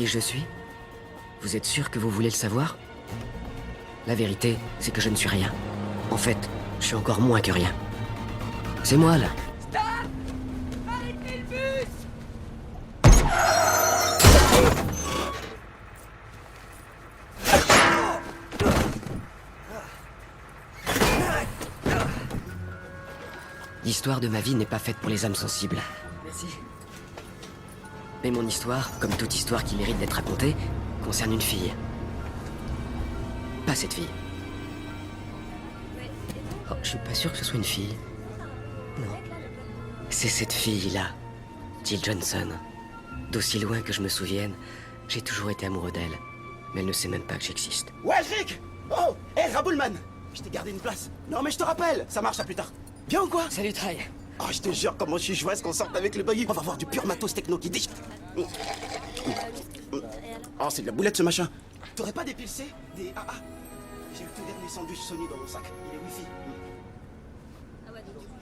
je suis? Vous êtes sûr que vous voulez le savoir? La vérité, c'est que je ne suis rien. En fait, je suis encore moins que rien. C'est moi, là. L'histoire de ma vie n'est pas faite pour les âmes sensibles. Merci. Mais mon histoire, comme toute histoire qui mérite d'être racontée, concerne une fille. Pas cette fille. Oh, je suis pas sûr que ce soit une fille. Non. C'est cette fille-là, Jill Johnson. D'aussi loin que je me souvienne, j'ai toujours été amoureux d'elle. Mais elle ne sait même pas que j'existe. Ouais, Rick! Oh! Hé, Raboulman! Je t'ai gardé une place. Non, mais je te rappelle, ça marche à plus tard. Bien ou quoi? Salut, Try. Oh, je te jure, comment je suis joyeuse qu'on sorte avec le buggy. On va voir du pur matos techno qui dit. Oh, c'est de la boulette ce machin. T'aurais pas des pilcés? Des AA? J'ai le tout dernier sandwich Sony dans mon sac. Il est wifi.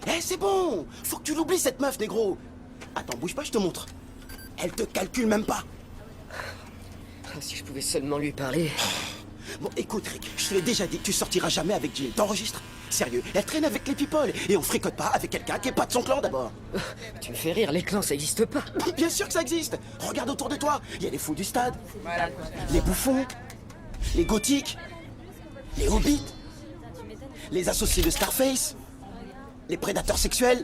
Eh, c'est bon! Faut que tu l'oublies cette meuf, négro! Attends, bouge pas, je te montre. Elle te calcule même pas. Oh, si je pouvais seulement lui parler. Bon, écoute, Rick, je te l'ai déjà dit, tu sortiras jamais avec Jill. T'enregistres? Sérieux, elle traîne avec les people et on fricote pas avec quelqu'un qui est pas de son clan d'abord. Tu me fais rire, les clans, ça existe pas. Bien sûr que ça existe. Regarde autour de toi, il y a les fous du stade, les bouffons, les gothiques, les hobbits, les associés de Scarface, les prédateurs sexuels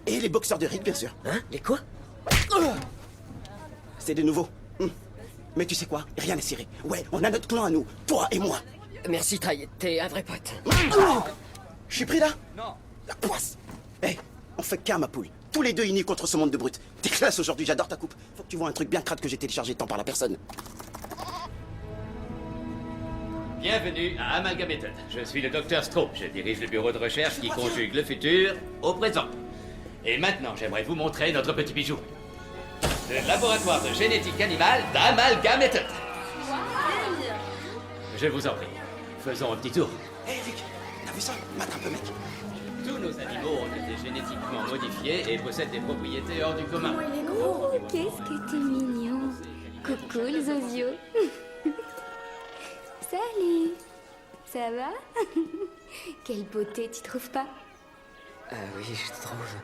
et les boxeurs de Rick, bien sûr. Hein? Les quoi? C'est de nouveau. Mais tu sais quoi? Rien n'est serré. Ouais, on a notre clan à nous, toi et moi. Merci, Try, t'es un vrai pote. Je suis pris là? Non. La poisse. Hé, on fait qu'un, ma poule. Tous les deux unis contre ce monde de brutes. T'es classe aujourd'hui, j'adore ta coupe. Faut que tu vois un truc bien crade que j'ai téléchargé tant par la personne. Bienvenue à Amalgamated. Je suis le docteur Stroh. Je dirige le bureau de recherche qui conjugue le futur au présent. Et maintenant, j'aimerais vous montrer notre petit bijou. Le laboratoire de génétique animale d'Amalgamated. Je vous en prie. Faisons un petit tour. Hé, Rick, t'as vu ça? Mate un peu, mec. Tous nos animaux ont été génétiquement modifiés et possèdent des propriétés hors du commun. Il est gros. Oh, qu'est-ce que t'es mignon. Coucou, le Zozio. Salut. Ça va? Quelle beauté, tu trouves pas? Ah oui, je trouve.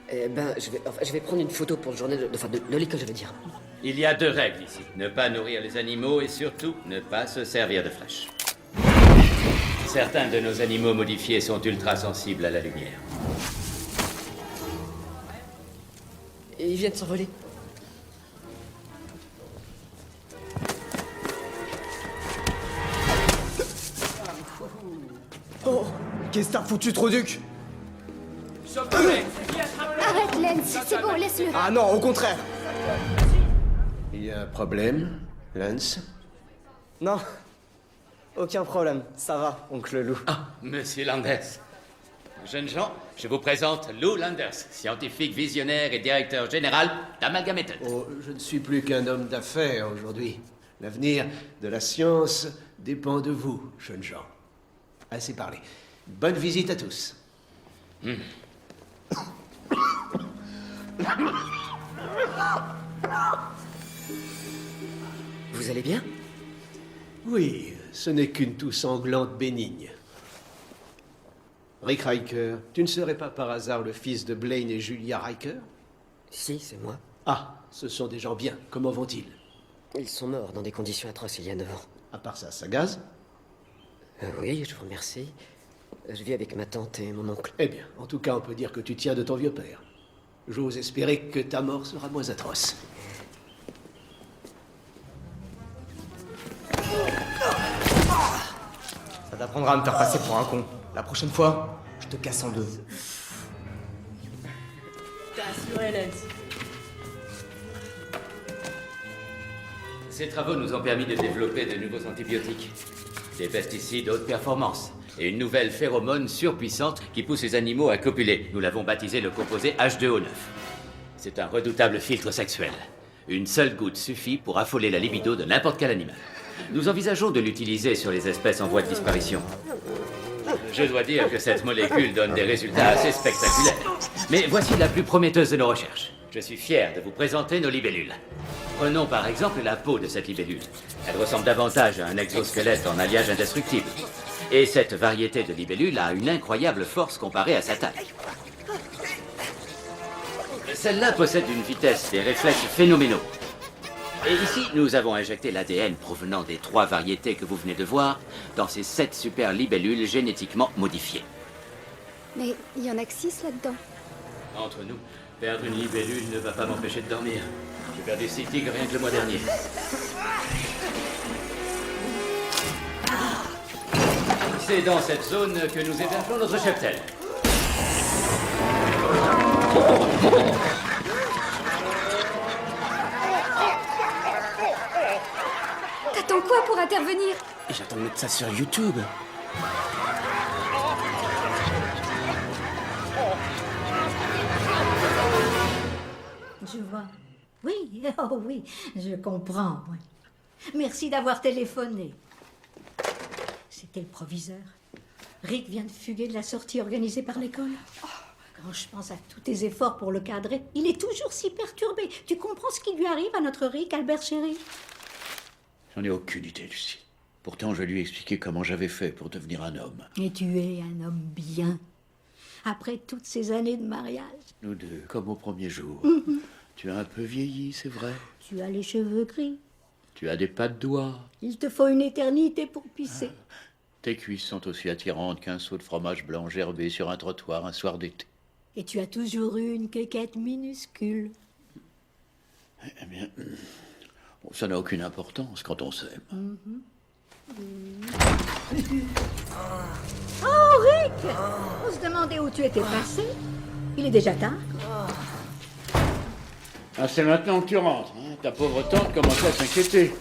Eh ben, je vais prendre une photo pour le journal de l'école, je veux dire. Il y a 2 règles ici. Ne pas nourrir les animaux et surtout ne pas se servir de flèches. Certains de nos animaux modifiés sont ultra sensibles à la lumière. Et ils viennent s'envoler. Oh, qu'est-ce que t'as foutu, Troduc? Arrête, Lens, c'est bon, laisse-le. Ah non, au contraire. Il y a un problème, Lance? Non, aucun problème, ça va, oncle Lou. Ah, Monsieur Landers. Jeunes gens, je vous présente Lou Landers, scientifique visionnaire et directeur général d'Amalgamated. Oh, je ne suis plus qu'un homme d'affaires aujourd'hui. L'avenir de la science dépend de vous, jeunes gens. Assez parlé. Bonne visite à tous. Vous allez bien? Oui, ce n'est qu'une toux sanglante bénigne. Rick Riker, tu ne serais pas par hasard le fils de Blaine et Julia Riker? Si, c'est moi. Ah, ce sont des gens bien. Comment vont-ils? Ils sont morts dans des conditions atroces il y a 9 ans. À part ça, ça gaze? Oui, je vous remercie. Je vis avec ma tante et mon oncle. Eh bien, en tout cas, on peut dire que tu tiens de ton vieux père. J'ose espérer que ta mort sera moins atroce. Ça t'apprendra à me faire passer pour un con. La prochaine fois, je te casse en deux. Ces travaux nous ont permis de développer de nouveaux antibiotiques, des pesticides haute performance et une nouvelle phéromone surpuissante qui pousse les animaux à copuler. Nous l'avons baptisé le composé H2O9. C'est un redoutable filtre sexuel. Une seule goutte suffit pour affoler la libido de n'importe quel animal. Nous envisageons de l'utiliser sur les espèces en voie de disparition. Je dois dire que cette molécule donne des résultats assez spectaculaires. Mais voici la plus prometteuse de nos recherches. Je suis fier de vous présenter nos libellules. Prenons par exemple la peau de cette libellule. Elle ressemble davantage à un exosquelette en alliage indestructible. Et cette variété de libellule a une incroyable force comparée à sa taille. Celle-là possède une vitesse et des réflexes phénoménaux. Et ici, nous avons injecté l'ADN provenant des 3 variétés que vous venez de voir dans ces 7 super libellules génétiquement modifiées. Mais il y en a que 6 là-dedans. Entre nous, perdre une libellule ne va pas m'empêcher de dormir. J'ai perdu 6 tigres rien que le mois dernier. C'est dans cette zone que nous hébergeons notre cheptel. T'attends quoi pour intervenir? Et j'attends de mettre ça sur YouTube. Je vois. Oui, oh oui, je comprends. Oui. Merci d'avoir téléphoné. C'était le proviseur. Rick vient de fuguer de la sortie organisée par l'école. Quand je pense à tous tes efforts pour le cadrer, il est toujours si perturbé. Tu comprends ce qui lui arrive à notre Rick, Albert chéri? J'en ai aucune idée, Lucie. Pourtant, je lui ai expliqué comment j'avais fait pour devenir un homme. Et tu es un homme bien. Après toutes ces années de mariage. Nous deux, comme au premier jour. Tu as un peu vieilli, c'est vrai. Tu as les cheveux gris. Tu as des pas de doigts. Il te faut une éternité pour pisser. Tes cuisses sont aussi attirantes qu'un seau de fromage blanc gerbé sur un trottoir un soir d'été. Et tu as toujours eu une quéquette minuscule. Eh bien, bon, ça n'a aucune importance quand on s'aime. Oh, Rick! On se demandait où tu étais passé. Il est déjà tard. Ah, c'est maintenant que tu rentres. Hein. Ta pauvre tante commence à s'inquiéter.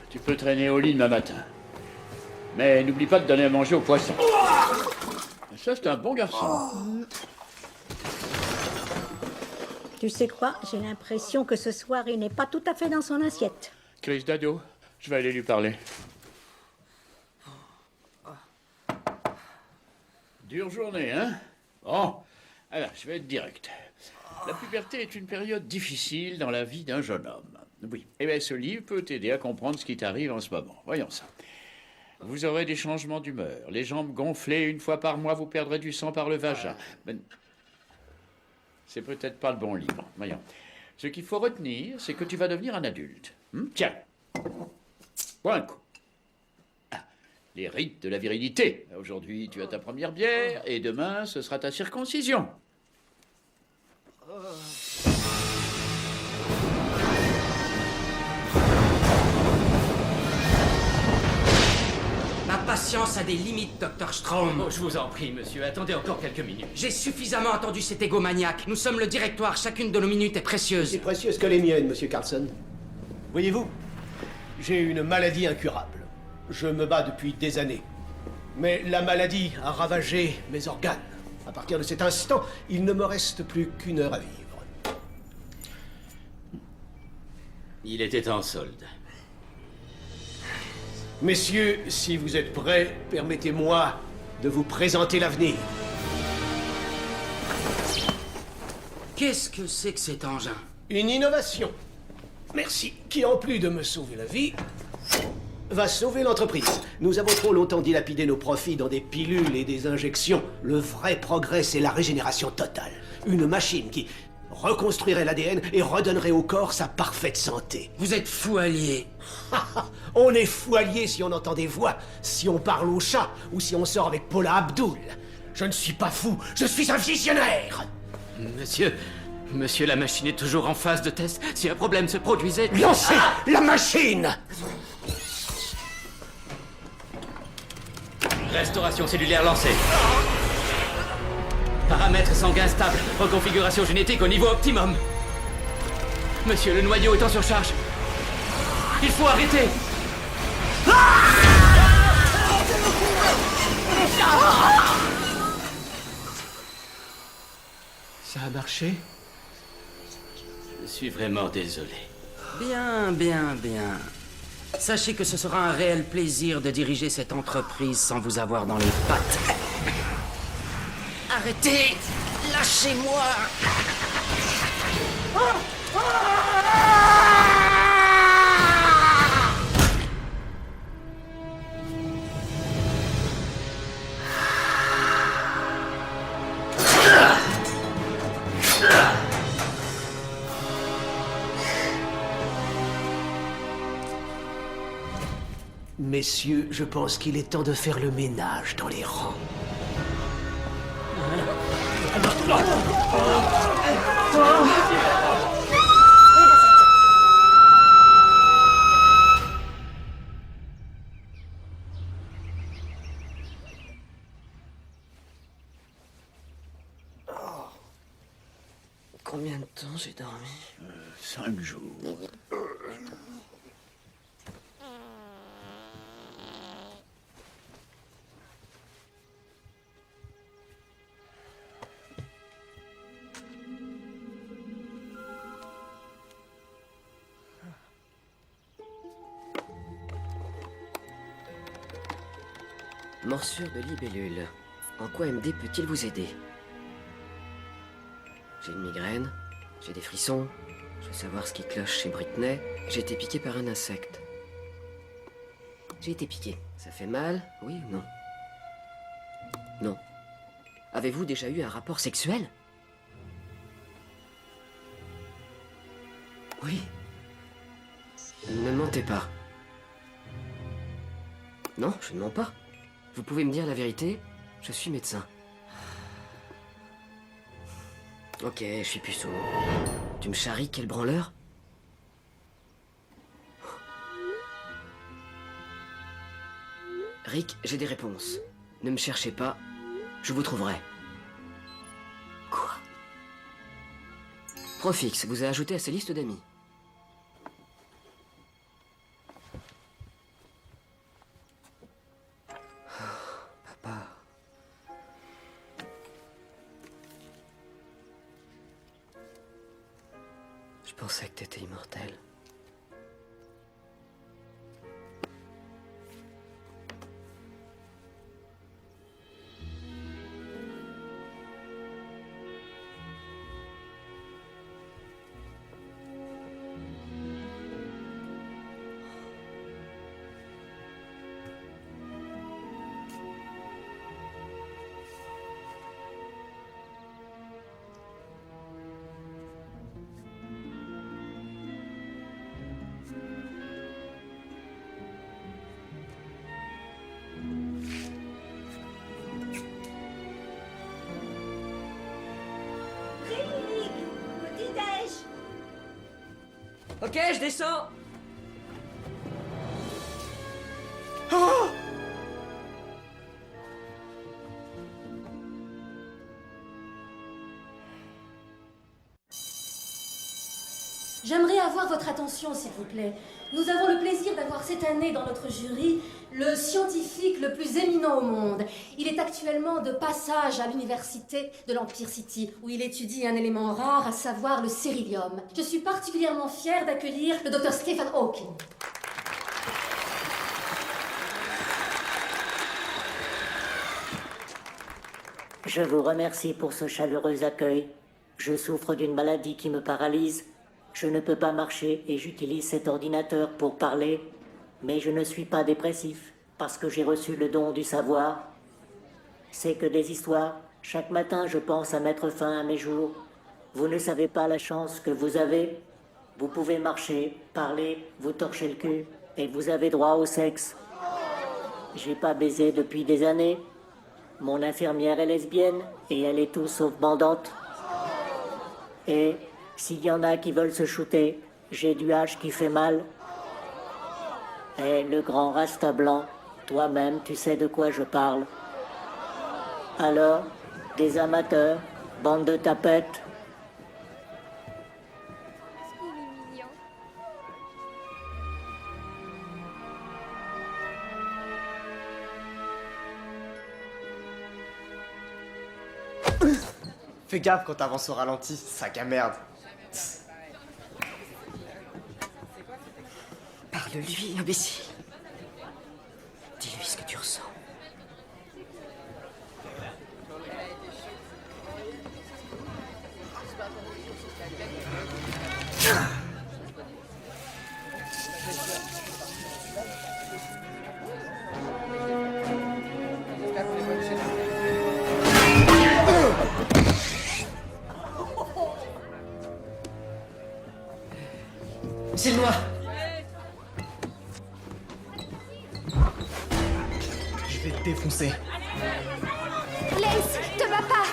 Tu peux traîner au lit demain matin. Mais n'oublie pas de donner à manger aux poissons. Ça, c'est un bon garçon. Tu sais quoi? J'ai l'impression que ce soir, il n'est pas tout à fait dans son assiette. Chris Dado, je vais aller lui parler. Dure journée, hein? Bon, alors, je vais être direct. La puberté est une période difficile dans la vie d'un jeune homme. Oui, et bien ce livre peut t'aider à comprendre ce qui t'arrive en ce moment. Voyons ça. Vous aurez des changements d'humeur, les jambes gonflées, 1 fois par mois, vous perdrez du sang par le vagin. Mais c'est peut-être pas le bon livre. Voyons. Ce qu'il faut retenir, c'est que tu vas devenir un adulte. Tiens, bois un coup. Ah, les rites de la virilité. Aujourd'hui, tu as ta première bière, et demain, ce sera ta circoncision. Ma patience a des limites, Dr. Strom. Oh, je vous en prie, monsieur, attendez encore quelques minutes. J'ai suffisamment attendu cet égomaniaque. Nous sommes le directoire, chacune de nos minutes est précieuse. C'est précieuse que les miennes, monsieur Carlson. Voyez-vous, j'ai une maladie incurable. Je me bats depuis des années. Mais la maladie a ravagé mes organes. À partir de cet instant, il ne me reste plus qu'1 heure à vivre. Il était en solde. Messieurs, si vous êtes prêts, permettez-moi de vous présenter l'avenir. Qu'est-ce que c'est que cet engin? Une innovation. Merci. Qui, en plus de me sauver la vie, va sauver l'entreprise. Nous avons trop longtemps dilapidé nos profits dans des pilules et des injections. Le vrai progrès, c'est la régénération totale. Une machine qui reconstruirait l'ADN et redonnerait au corps sa parfaite santé. Vous êtes fou allié. On est fou allié si on entend des voix, si on parle au chat ou si on sort avec Paula Abdul. Je ne suis pas fou, je suis un visionnaire. Monsieur, la machine est toujours en phase de test. Si un problème se produisait... Lancez la machine! Restauration cellulaire lancée. Paramètres sanguins stables. Reconfiguration génétique au niveau optimum. Monsieur, le noyau est en surcharge. Il faut arrêter. Ça a marché? Je suis vraiment désolé. Bien, bien, bien. Sachez que ce sera un réel plaisir de diriger cette entreprise sans vous avoir dans les pattes. Arrêtez! Lâchez-moi! Messieurs, je pense qu'il est temps de faire le ménage dans les rangs. Combien de temps j'ai dormi? 5 jours. Morsure de libellule. En quoi MD peut-il vous aider? J'ai une migraine, j'ai des frissons, je veux savoir ce qui cloche chez Britney. J'ai été piqué par un insecte. J'ai été piqué. Ça fait mal, oui ou non? Non. Avez-vous déjà eu un rapport sexuel? Oui. Ne mentez pas. Non, je ne mens pas. Vous pouvez me dire la vérité? Je suis médecin. Ok, je suis puceau. Tu me charries, quel branleur? Rick, j'ai des réponses. Ne me cherchez pas, je vous trouverai. Quoi? Profix vous a ajouté à sa liste d'amis. Papa. Je pensais que t'étais immortel. Ok, je descends. J'aimerais avoir votre attention, s'il vous plaît. Nous avons le plaisir d'avoir cette année dans notre jury le scientifique le plus éminent au monde. Il est actuellement de passage à l'université de l'Empire City, où il étudie un élément rare, à savoir le céridium. Je suis particulièrement fière d'accueillir le Dr Stephen Hawking. Je vous remercie pour ce chaleureux accueil. Je souffre d'une maladie qui me paralyse. Je ne peux pas marcher et j'utilise cet ordinateur pour parler, mais je ne suis pas dépressif parce que j'ai reçu le don du savoir. C'est que des histoires. Chaque matin, je pense à mettre fin à mes jours. Vous ne savez pas la chance que vous avez. Vous pouvez marcher, parler, vous torcher le cul et vous avez droit au sexe. J'ai pas baisé depuis des années. Mon infirmière est lesbienne et elle est tout sauf bandante. Et s'il y en a qui veulent se shooter, j'ai du hache qui fait mal. Et le grand rasta blanc, toi-même, tu sais de quoi je parle. Alors, des amateurs, bande de tapettes. Fais gaffe quand t'avances au ralenti, sac à merde. Parle-lui, imbécile. Dis-lui ce que tu ressens. C'est moi. Je vais te défoncer. Lace, te bats pas.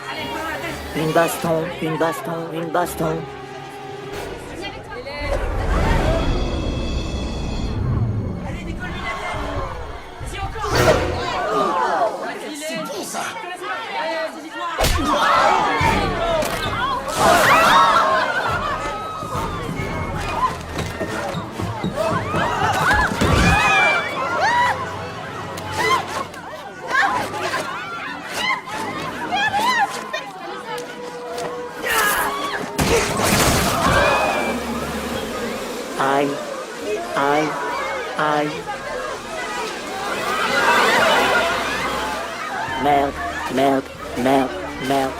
Une baston, une baston, une baston. C'est bon ça. Aïe, aïe, aïe. Merde, merde, merde, merde.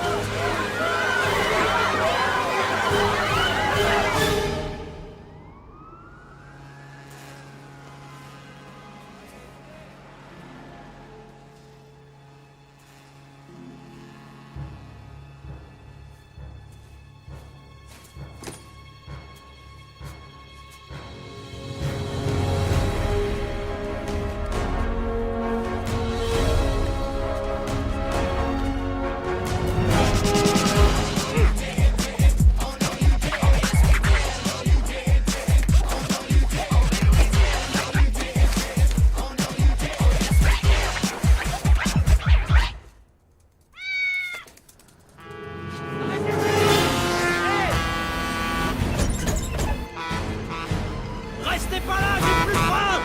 Restez pas là, j'ai plus faim.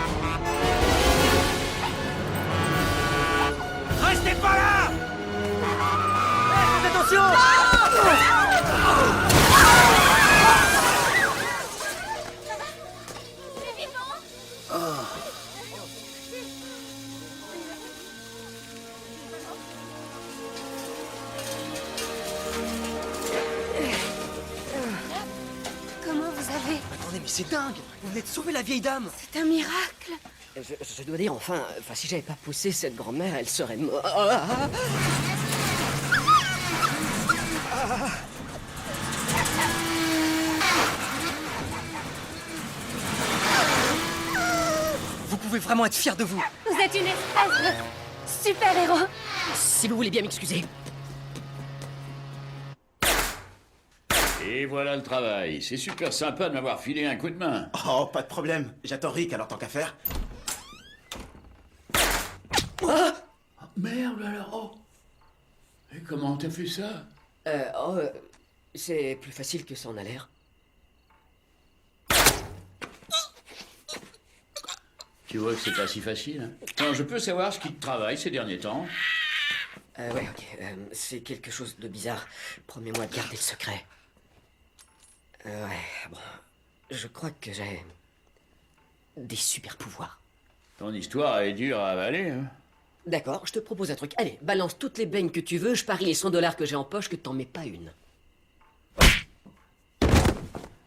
Restez pas là. Faites attention. Comment vous avez... Attendez, mais c'est dingue. Vous venez de sauver la vieille dame. C'est un miracle. Je dois dire, enfin, si j'avais pas poussé cette grand-mère, elle serait morte. Vous pouvez vraiment être fiers de vous. Vous êtes une espèce de super-héros. Si vous voulez bien m'excuser. Et voilà le travail. C'est super sympa de m'avoir filé un coup de main. Oh, pas de problème. J'attends Rick, alors tant qu'à faire. Ah, merde alors. Oh. Et comment t'as fait ça? C'est plus facile que ça en a l'air. Tu vois que c'est pas si facile. Hein. Alors, je peux savoir ce qui te travaille ces derniers temps? Ouais, ok. C'est quelque chose de bizarre. Promets-moi de garder le secret. Ouais, bon. Je crois que j'ai... des super pouvoirs. Ton histoire est dure à avaler, hein? D'accord, je te propose un truc. Allez, balance toutes les beignes que tu veux, je parie les 100 $ que j'ai en poche que t'en mets pas une.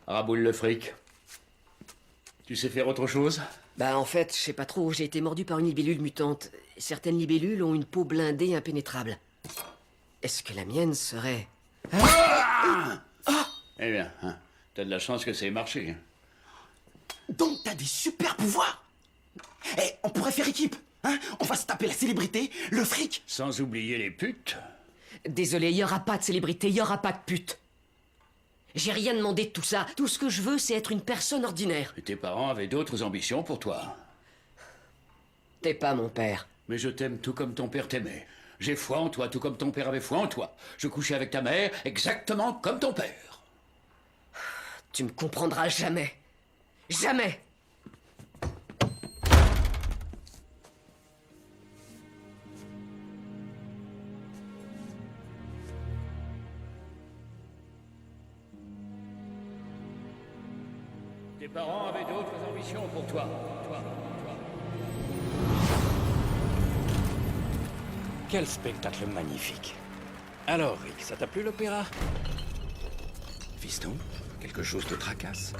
Raboule le fric. Tu sais faire autre chose? Bah en fait, je sais pas trop, j'ai été mordu par une libellule mutante. Certaines libellules ont une peau blindée impénétrable. Est-ce que la mienne serait... Eh bien, hein, t'as de la chance que ça ait marché. Hein. Donc t'as des super pouvoirs. Eh, on pourrait faire équipe, hein? On va se taper la célébrité, le fric. Sans oublier les putes. Désolé, y aura pas de célébrité, y aura pas de pute. J'ai rien demandé de tout ça. Tout ce que je veux, c'est être une personne ordinaire. Et tes parents avaient d'autres ambitions pour toi. T'es pas mon père. Mais je t'aime tout comme ton père t'aimait. J'ai foi en toi, tout comme ton père avait foi en toi. Je couchais avec ta mère exactement comme ton père. Tu me comprendras jamais. Jamais. Tes parents avaient d'autres ambitions pour toi. Quel spectacle magnifique. Alors, Rick, ça t'a plu l'opéra? Fiston, Quelque chose te tracasse?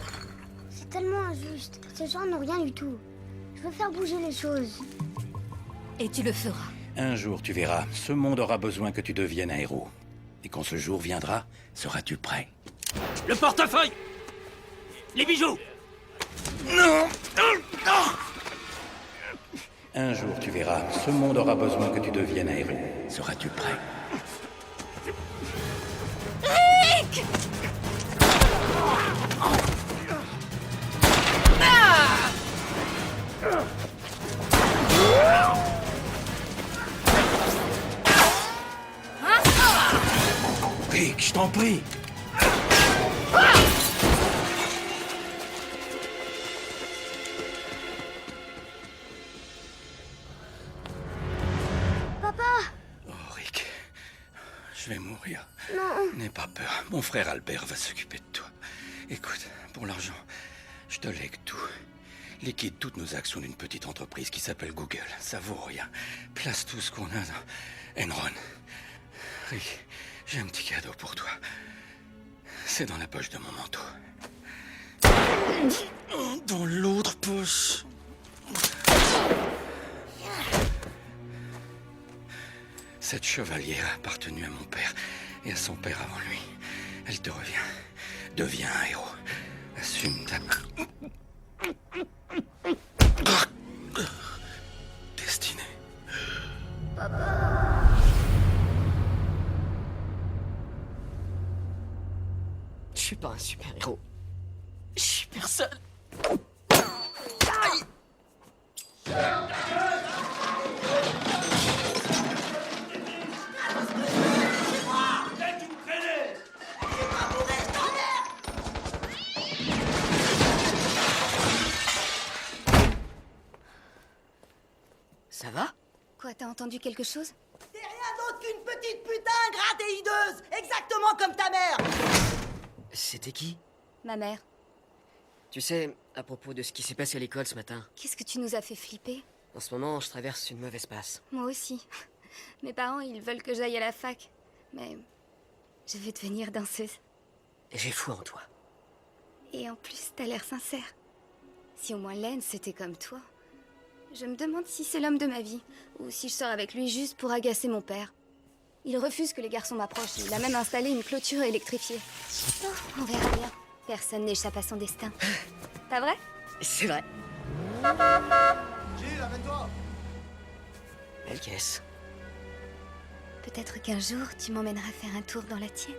C'est tellement injuste. Ces gens n'ont rien du tout. Je veux faire bouger les choses. Et tu le feras. Un jour, tu verras, ce monde aura besoin que tu deviennes un héros. Et quand ce jour viendra, seras-tu prêt? Le portefeuille! Les bijoux! Non! Un jour, tu verras, ce monde aura besoin que tu deviennes un héros. Seras-tu prêt? Rick! Ah! Rick, je t'en prie! Papa! Oh, Rick. Je vais mourir. Non. N'aie pas peur. Mon frère Albert va s'occuper de toi. Écoute, pour l'argent, je te lègue tout. Liquide toutes nos actions d'une petite entreprise qui s'appelle Google. Ça vaut rien. Place tout ce qu'on a dans Enron. Rick, j'ai un petit cadeau pour toi. C'est dans la poche de mon manteau. Dans l'autre poche. Cette chevalière a appartenu à mon père et à son père avant lui. Elle te revient. Deviens un héros. Assume ta destinée. Je suis pas un super-héros. Je suis personne. Aïe. Ça va? Quoi, t'as entendu quelque chose? T'es rien d'autre qu'une petite putain ingrate et hideuse, exactement comme ta mère. C'était qui? Ma mère. Tu sais, à propos de ce qui s'est passé à l'école ce matin, Qu'est-ce que tu nous as fait flipper? en ce moment, je traverse une mauvaise passe. Moi aussi. Mes parents, ils veulent que j'aille à la fac. Mais je veux devenir danseuse. Et j'ai foi en toi. Et en plus, t'as l'air sincère. Si au moins Len, c'était comme toi. Je me demande si c'est l'homme de ma vie, ou si je sors avec lui juste pour agacer mon père. Il refuse que les garçons m'approchent, il a même installé une clôture électrifiée. Oh, on verra bien. Personne n'échappe à son destin. Pas vrai? C'est vrai. Gilles, amène-toi. Belle caisse. Peut-être qu'un jour, tu m'emmèneras faire un tour dans la tienne.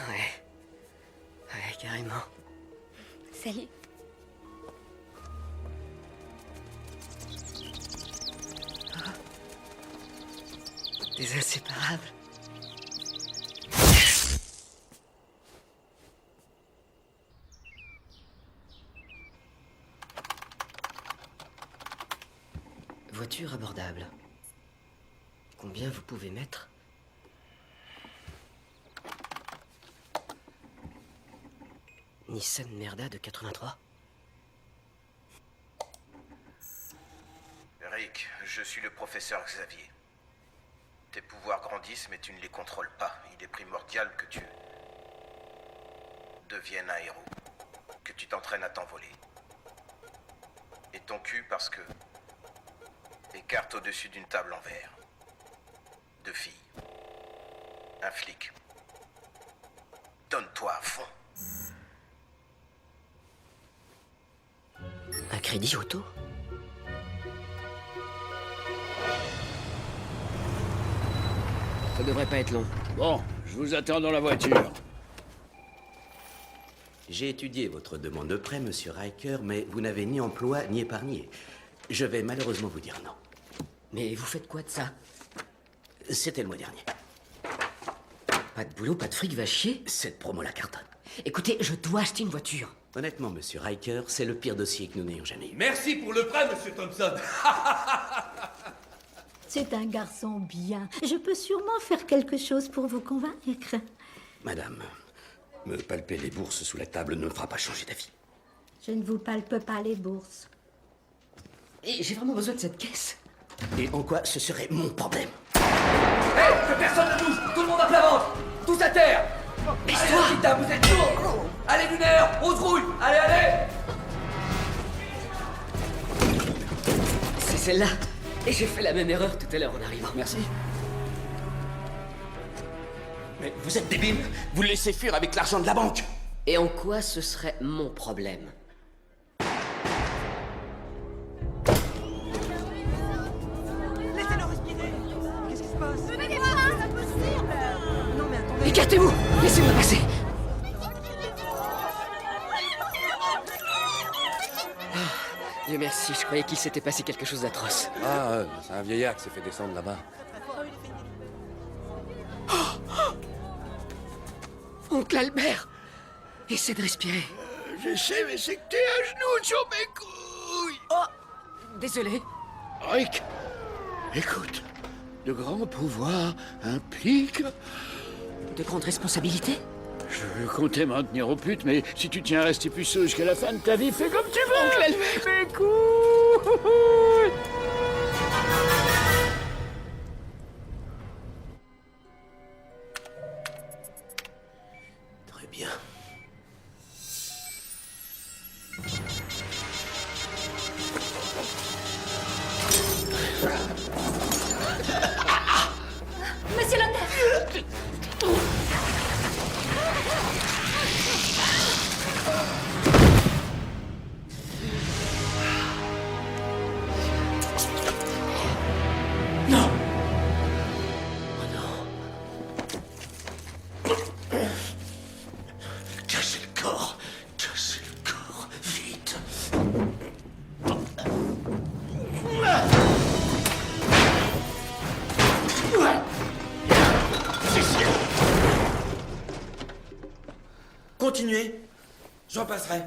Ouais. Ouais, carrément. Salut. Des inséparables. Voiture abordable. Combien vous pouvez mettre? Nissan Merda de 83. Rick, je suis le professeur Xavier. Tes pouvoirs grandissent, mais tu ne les contrôles pas. Il est primordial que tu deviennes un héros. Que tu t'entraînes à t'envoler. Et ton cul parce que... les cartes au-dessus d'une table en verre. 2 filles. Un flic. Donne-toi à fond. Un crédit auto? Ça devrait pas être long. Bon, je vous attends dans la voiture. J'ai étudié votre demande de prêt, monsieur Riker, mais vous n'avez ni emploi ni épargné. Je vais malheureusement vous dire non. Mais vous faites quoi de ça? C'était le mois dernier. Pas de boulot, pas de fric, va chier. Cette promo la cartonne. Écoutez, je dois acheter une voiture. Honnêtement, monsieur Riker, c'est le pire dossier que nous n'ayons jamais eu. Merci pour le prêt, monsieur Thompson. C'est un garçon bien. Je peux sûrement faire quelque chose pour vous convaincre. Madame, me palper les bourses sous la table ne me fera pas changer d'avis. Je ne vous palpe pas les bourses. Et j'ai vraiment besoin de cette caisse. Et en quoi ce serait mon problème? Hé, que personne ne bouge. Tout le monde à plat ventre. Tous à terre. Allez, Lolita, vous êtes chaud. Allez, Lunaire, on se rouille. Allez, allez. C'est celle-là. Et j'ai fait la même erreur tout à l'heure en arrivant. Merci. Mais vous êtes débile. Vous le laissez fuir avec l'argent de la banque. Et en quoi ce serait mon problème? Laissez-le respirer. Qu'est-ce qui se passe? Venez-moi, c'est impossible. Non mais attendez. Écartez-vous. Laissez-moi passer. Dieu merci, je croyais qu'il s'était passé quelque chose d'atroce. Ah, c'est un vieillard qui s'est fait descendre là-bas. Oncle Albert, essaie de respirer. Je sais, mais c'est que t'es à genoux sur mes couilles. Oh, désolé. Rick, écoute, de grands pouvoirs impliquent... De grandes responsabilités? Je comptais m'en tenir aux putes, mais si tu tiens à rester puceau jusqu'à la fin de ta vie, fais comme tu veux. Oncle Albert. Mes couilles. Très bien. Monsieur Lambert! Cassez le corps. Cassez le corps. Vite. Continuez. J'en passerai.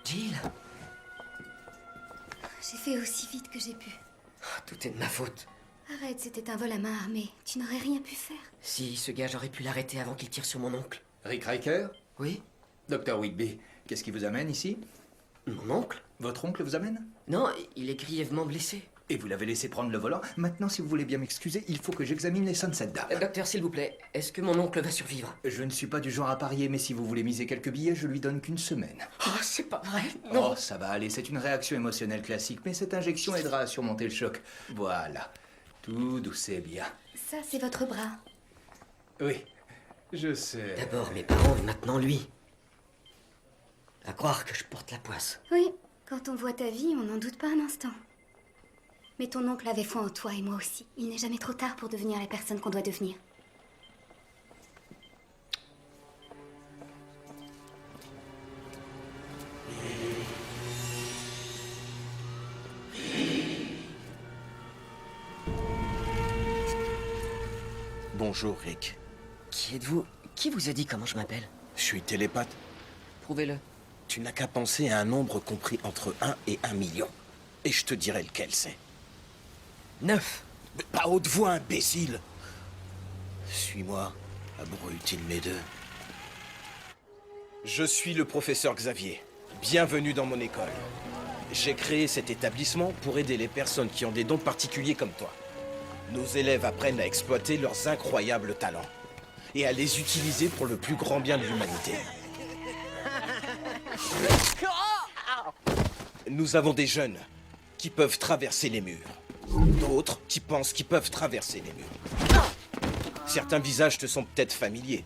Jill, J'ai fait aussi vite que j'ai pu. tout est de ma faute. Arrête, c'était un vol à main armée. Tu n'aurais rien pu faire. Si, ce gars, j'aurais pu l'arrêter avant qu'il tire sur mon oncle. Rick Riker? Oui? Docteur Whitby, qu'est-ce qui vous amène ici? Mon oncle? Votre oncle vous amène? Non, il est grièvement blessé. Et vous l'avez laissé prendre le volant? Maintenant, si vous voulez bien m'excuser, il faut que j'examine les seins de cette dame. Docteur, s'il vous plaît, est-ce que mon oncle va survivre? Je ne suis pas du genre à parier, mais si vous voulez miser quelques billets, je lui donne qu'une semaine. Oh, c'est pas vrai, non. Oh, ça va aller, c'est une réaction émotionnelle classique, mais cette injection aidera à surmonter le choc. Voilà. Tout douce et bien. Ça, c'est votre bras. Oui, je sais. D'abord mes parents et maintenant lui. À croire que je porte la poisse. Oui, quand on voit ta vie, on n'en doute pas un instant. Mais ton oncle avait foi en toi et moi aussi. Il n'est jamais trop tard pour devenir la personne qu'on doit devenir. Bonjour, Rick. Qui êtes-vous? Qui vous a dit comment je m'appelle? Je suis télépathe. Prouvez-le. Tu n'as qu'à penser à un nombre compris entre 1 et 1 million. Et je te dirai lequel c'est. 9. Mais pas haute voix, imbécile. Suis-moi, abruti de mes deux. Je suis le professeur Xavier. Bienvenue dans mon école. J'ai créé cet établissement pour aider les personnes qui ont des dons particuliers comme toi. Nos élèves apprennent à exploiter leurs incroyables talents et à les utiliser pour le plus grand bien de l'humanité. Nous avons des jeunes qui peuvent traverser les murs. D'autres qui pensent qu'ils peuvent traverser les murs. Certains visages te sont peut-être familiers,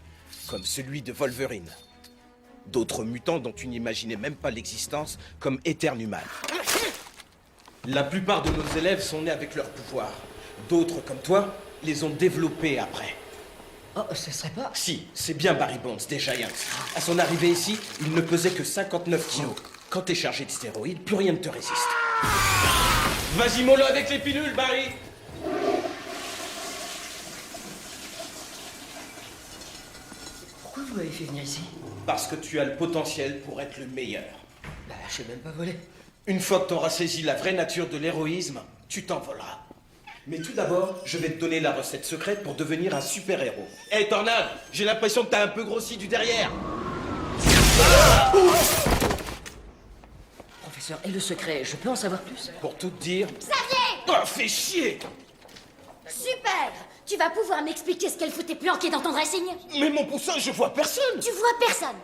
comme celui de Wolverine. D'autres mutants dont tu n'imaginais même pas l'existence, comme Eternuman. La plupart de nos élèves sont nés avec leur pouvoir. D'autres, comme toi, les ont développés après. Oh, ce serait pas... Si, c'est bien Barry Bonds, des Giants. À son arrivée ici, il ne pesait que 59 kilos. Quand t'es chargé de stéroïdes, plus rien ne te résiste. Vas-y, mollo avec les pilules, Barry! Pourquoi vous m'avez fait venir ici? Parce que tu as le potentiel pour être le meilleur. Bah, je sais même pas voler. Une fois que t'auras saisi la vraie nature de l'héroïsme, tu t'envoleras. Mais tout d'abord, je vais te donner la recette secrète pour devenir un super-héros. Hé, Tornade, j'ai l'impression que t'as un peu grossi du derrière. Professeur, et le secret, je peux en savoir plus? Pour tout te dire... Xavier! Oh, fais chier! Super! Tu vas pouvoir m'expliquer ce qu'elle foutait planqué dans ton dressing? Mais mon poussin, je vois personne! Tu vois personne!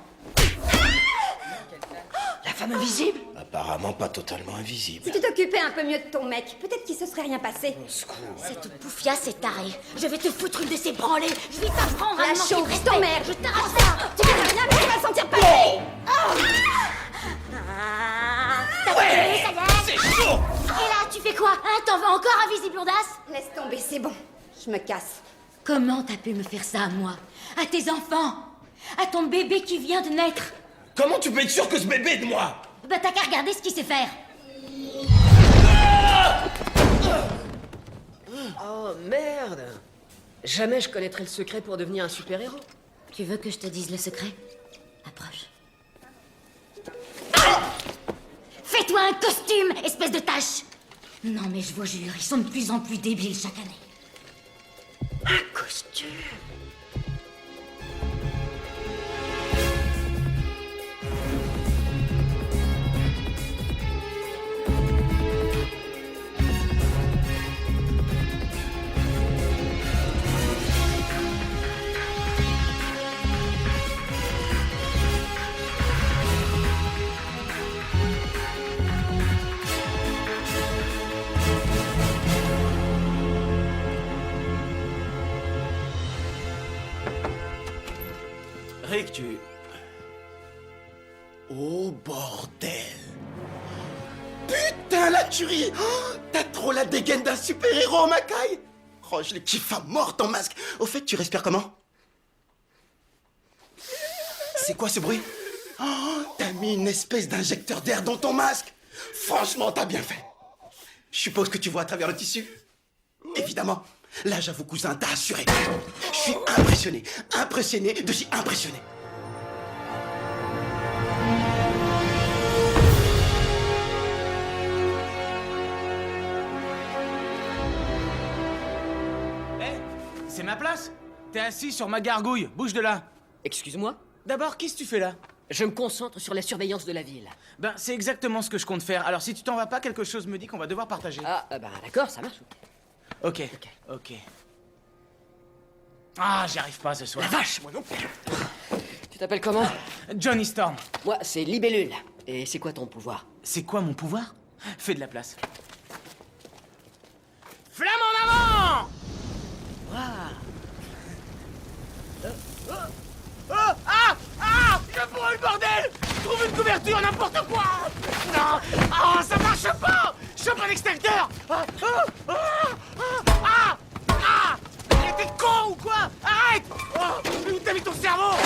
La femme invisible? Apparemment pas totalement invisible. Si tu t'occupais un peu mieux de ton mec, peut-être qu'il se serait rien passé. Cette poufiasse est tarée. Je vais te foutre une de ces branlées. Je vais t'apprendre à La manquer de chauve, respect. ton mère. Je t'arrache ça. Tu verras rien, mais tu vas sentir passer. T'as trouvé, ça y est? C'est chaud! Et là, tu fais quoi? Hein? T'en veux encore, invisible blondasse? Laisse tomber, c'est bon. Je me casse. Comment t'as pu me faire ça à moi? À tes enfants? À ton bébé qui vient de naître? Comment tu peux être sûr que ce bébé est de moi? Bah t'as qu'à regarder ce qu'il sait faire. Oh merde! Jamais je connaîtrais le secret pour devenir un super-héros. Tu veux que je te dise le secret? Approche. Fais-toi un costume, espèce de tâche! Non mais je vous jure, ils sont de plus en plus débiles chaque année. Un costume? Rick, tu... Oh, bordel! Putain, la tuerie! Oh, t'as trop la dégaine d'un super-héros, Makai! Oh, je les kiffe à mort, ton masque! Au fait, tu respires comment? C'est quoi ce bruit? Oh, t'as mis une espèce d'injecteur d'air dans ton masque! Franchement, t'as bien fait! Je suppose que tu vois à travers le tissu? Évidemment! Là, j'avoue, cousin, t'as assuré. Je suis impressionné de si impressionné. Hé, c'est ma place? T'es assis sur ma gargouille, bouge de là. Excuse-moi? D'abord, qu'est-ce que tu fais là? Je me concentre sur la surveillance de la ville. Ben, c'est exactement ce que je compte faire. Alors, si tu t'en vas pas, quelque chose me dit qu'on va devoir partager. Ah, bah d'accord, ça marche. Ok. Ah, j'y arrive pas ce soir. La vache, moi non plus. Tu t'appelles comment? Johnny Storm. Moi, c'est Libellule. Et c'est quoi ton pouvoir? C'est quoi mon pouvoir? Fais de la place. Flamme en avant! Je pourrais le bordel! Trouve une couverture, n'importe quoi! Non! Ah, ça marche pas! Chope un extincteur! T'es con ou quoi? Arrête! Mais où t'as mis ton cerveau?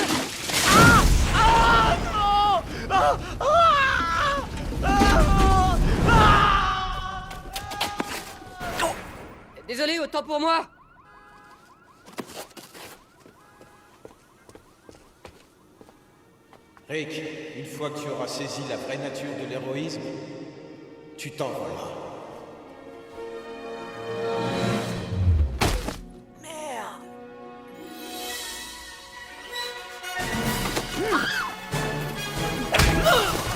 Désolé, autant pour moi. Rick, une fois que tu auras saisi la vraie nature de l'héroïsme, tu t'envoleras.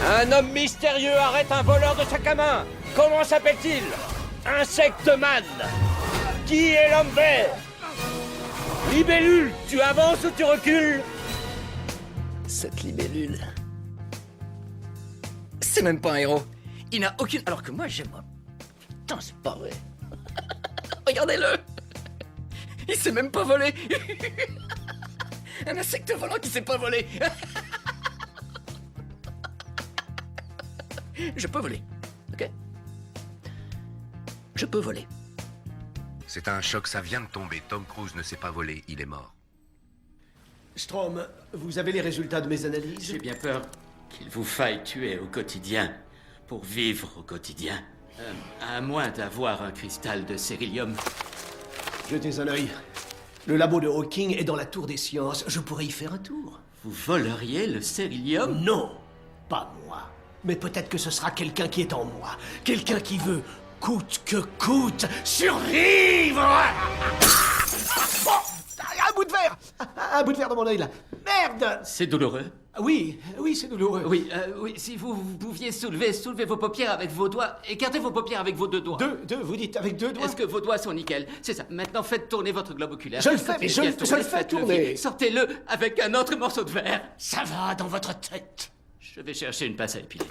Un homme mystérieux arrête un voleur de sac à main. Comment s'appelle-t-il? Insecteman. Qui est l'homme vert? Libellule, tu avances ou tu recules? Cette libellule. C'est même pas un héros. Il n'a aucune. Alors que moi, j'aime. Putain, c'est pas vrai. Regardez-le. Il sait même pas voler. Un insecte volant qui sait pas voler. Je peux voler, ok? Je peux voler. C'est un choc, ça vient de tomber. Tom Cruise ne sait pas voler, il est mort. Strom, vous avez les résultats de mes analyses? J'ai bien peur qu'il vous faille tuer au quotidien pour vivre au quotidien. À moins d'avoir un cristal de cérylium. Jetez un œil. Le labo de Hawking est dans la tour des sciences. Je pourrais y faire un tour. Vous voleriez le cérylium? Non, pas moi. Mais peut-être que ce sera quelqu'un qui est en moi. Quelqu'un qui veut coûte que coûte survivre. Un bout de verre. Un bout de verre dans mon œil, là. Merde. C'est douloureux? Oui, c'est douloureux. Oui, si vous pouviez soulever vos paupières avec vos doigts, écartez vos paupières avec vos deux doigts. Deux, vous dites avec deux doigts? Est-ce que vos doigts sont nickel? C'est ça. Maintenant, faites tourner votre globe oculaire. Je le fais, mais je le fais tourner. Sortez-le avec un autre morceau de verre. Ça va dans votre tête. Je vais chercher une pince à épiler.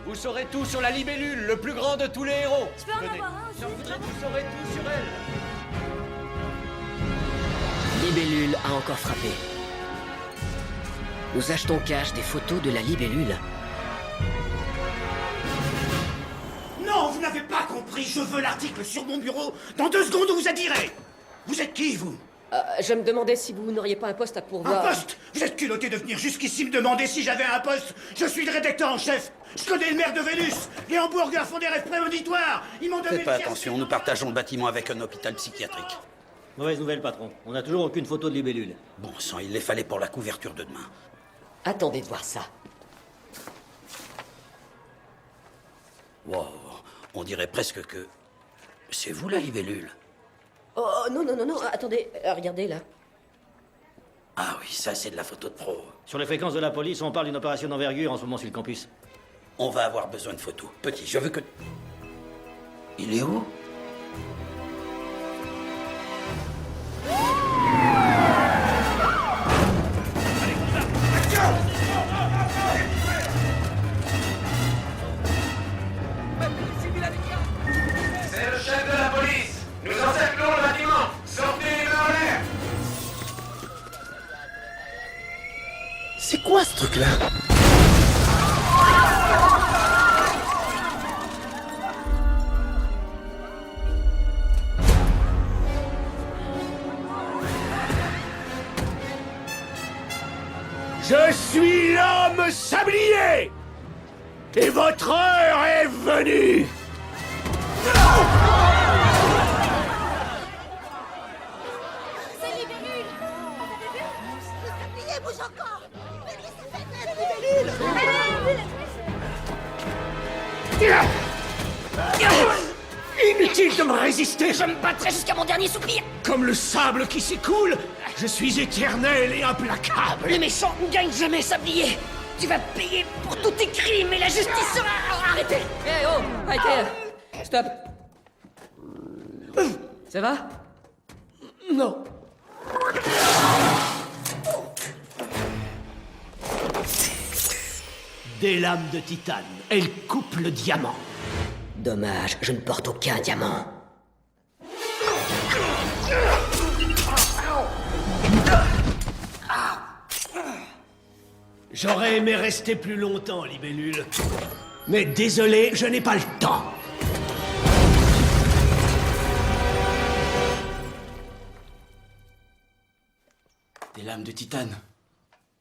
Vous saurez tout sur la libellule, le plus grand de tous les héros. Je peux en Venez. avoir un aussi, J'en voudrais que vous saurez tout sur elle. Libellule a encore frappé. Nous achetons cash des photos de la libellule. Non, vous n'avez pas compris. Je veux l'article sur mon bureau. Dans 2 secondes, vous adirez. Vous êtes qui, vous? Je me demandais si vous n'auriez pas un poste à pourvoir. Un poste? Vous êtes culotté de venir jusqu'ici me demander si j'avais un poste. Je suis le rédacteur en chef. Je connais le maire de Vénus. Les hamburgers font des rêves prémonitoires. Ils m'ont donné... Faites pas attention, nous partageons le bâtiment avec un hôpital psychiatrique. Mauvaise nouvelle, patron. On n'a toujours aucune photo de libellule. Bon sang, il les fallait pour la couverture de demain. Attendez de voir ça. Wow, on dirait presque que... C'est vous la libellule? Oh, non, attendez, regardez là. Ah oui, ça c'est de la photo de pro. Sur les fréquences de la police, on parle d'une opération d'envergure en ce moment sur le campus. On va avoir besoin de photos. Petit, je veux que... Il est où? C'est le chef de la police. Nous encerclons le bâtiment. Sortez les mains en l'air. C'est quoi ce truc-là? Je suis l'homme sablier. Et votre heure est venue. C'est libellule. Vous avez vu? Le sablier bouge encore. Mais lui, ça fait libellule. Inutile de me résister. Je me battrai jusqu'à mon dernier soupir. Comme le sable qui s'écoule, je suis éternel et implacable. Les méchants ne gagnent jamais, sablier. Tu vas payer pour tous tes crimes et la justice sera... Arrêtez. Eh oh, arrêtez. Stop. Ça va? Non. Des lames de titane. Elles coupent le diamant. Dommage, je ne porte aucun diamant. J'aurais aimé rester plus longtemps, libellule. Mais désolé, je n'ai pas le temps. Des lames de titane.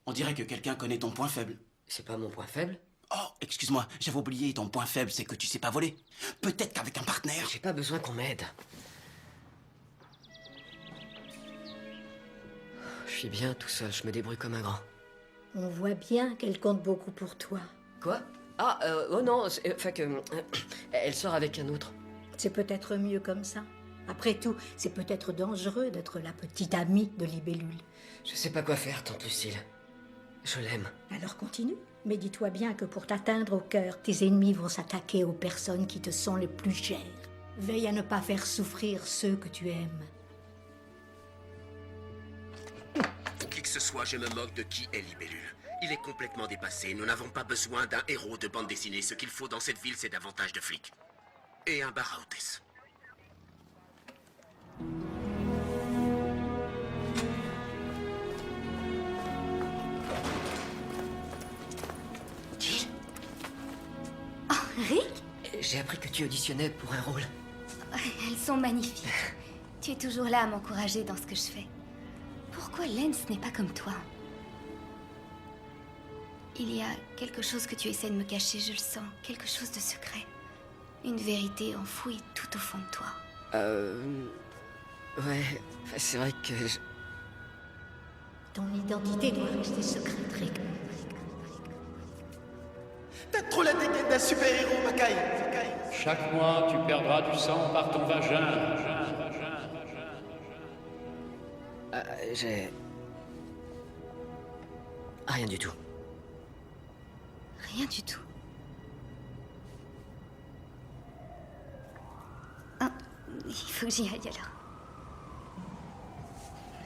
On dirait que quelqu'un connaît ton point faible. C'est pas mon point faible? Oh, excuse-moi, j'avais oublié, ton point faible, c'est que tu sais pas voler. Peut-être qu'avec un partenaire... J'ai pas besoin qu'on m'aide. Je suis bien tout seul, je me débrouille comme un grand. On voit bien qu'elle compte beaucoup pour toi. Quoi? Ah, oh non, enfin que... elle sort avec un autre. C'est peut-être mieux comme ça. Après tout, c'est peut-être dangereux d'être la petite amie de libellule. Je sais pas quoi faire, tante Lucille. Je l'aime. Alors continue. Mais dis-toi bien que pour t'atteindre au cœur, tes ennemis vont s'attaquer aux personnes qui te sont les plus chères. Veille à ne pas faire souffrir ceux que tu aimes. Pour qui que ce soit, je me moque de qui est Libellule. Il est complètement dépassé. Nous n'avons pas besoin d'un héros de bande dessinée. Ce qu'il faut dans cette ville, c'est davantage de flics. Et un bar à hôtesse. Rick? J'ai appris que tu auditionnais pour un rôle. Elles sont magnifiques. Tu es toujours là à m'encourager dans ce que je fais. Pourquoi Lance n'est pas comme toi? Il y a quelque chose que tu essaies de me cacher, je le sens. Quelque chose de secret. Une vérité enfouie tout au fond de toi. Ouais, c'est vrai que... Ton identité doit rester secrète, Rick. T'as trop la dégaine d'un super-héros, Makai. Chaque mois, tu perdras du sang par ton vagin. J'ai... Rien du tout. Rien du tout. Ah, il faut que j'y aille alors.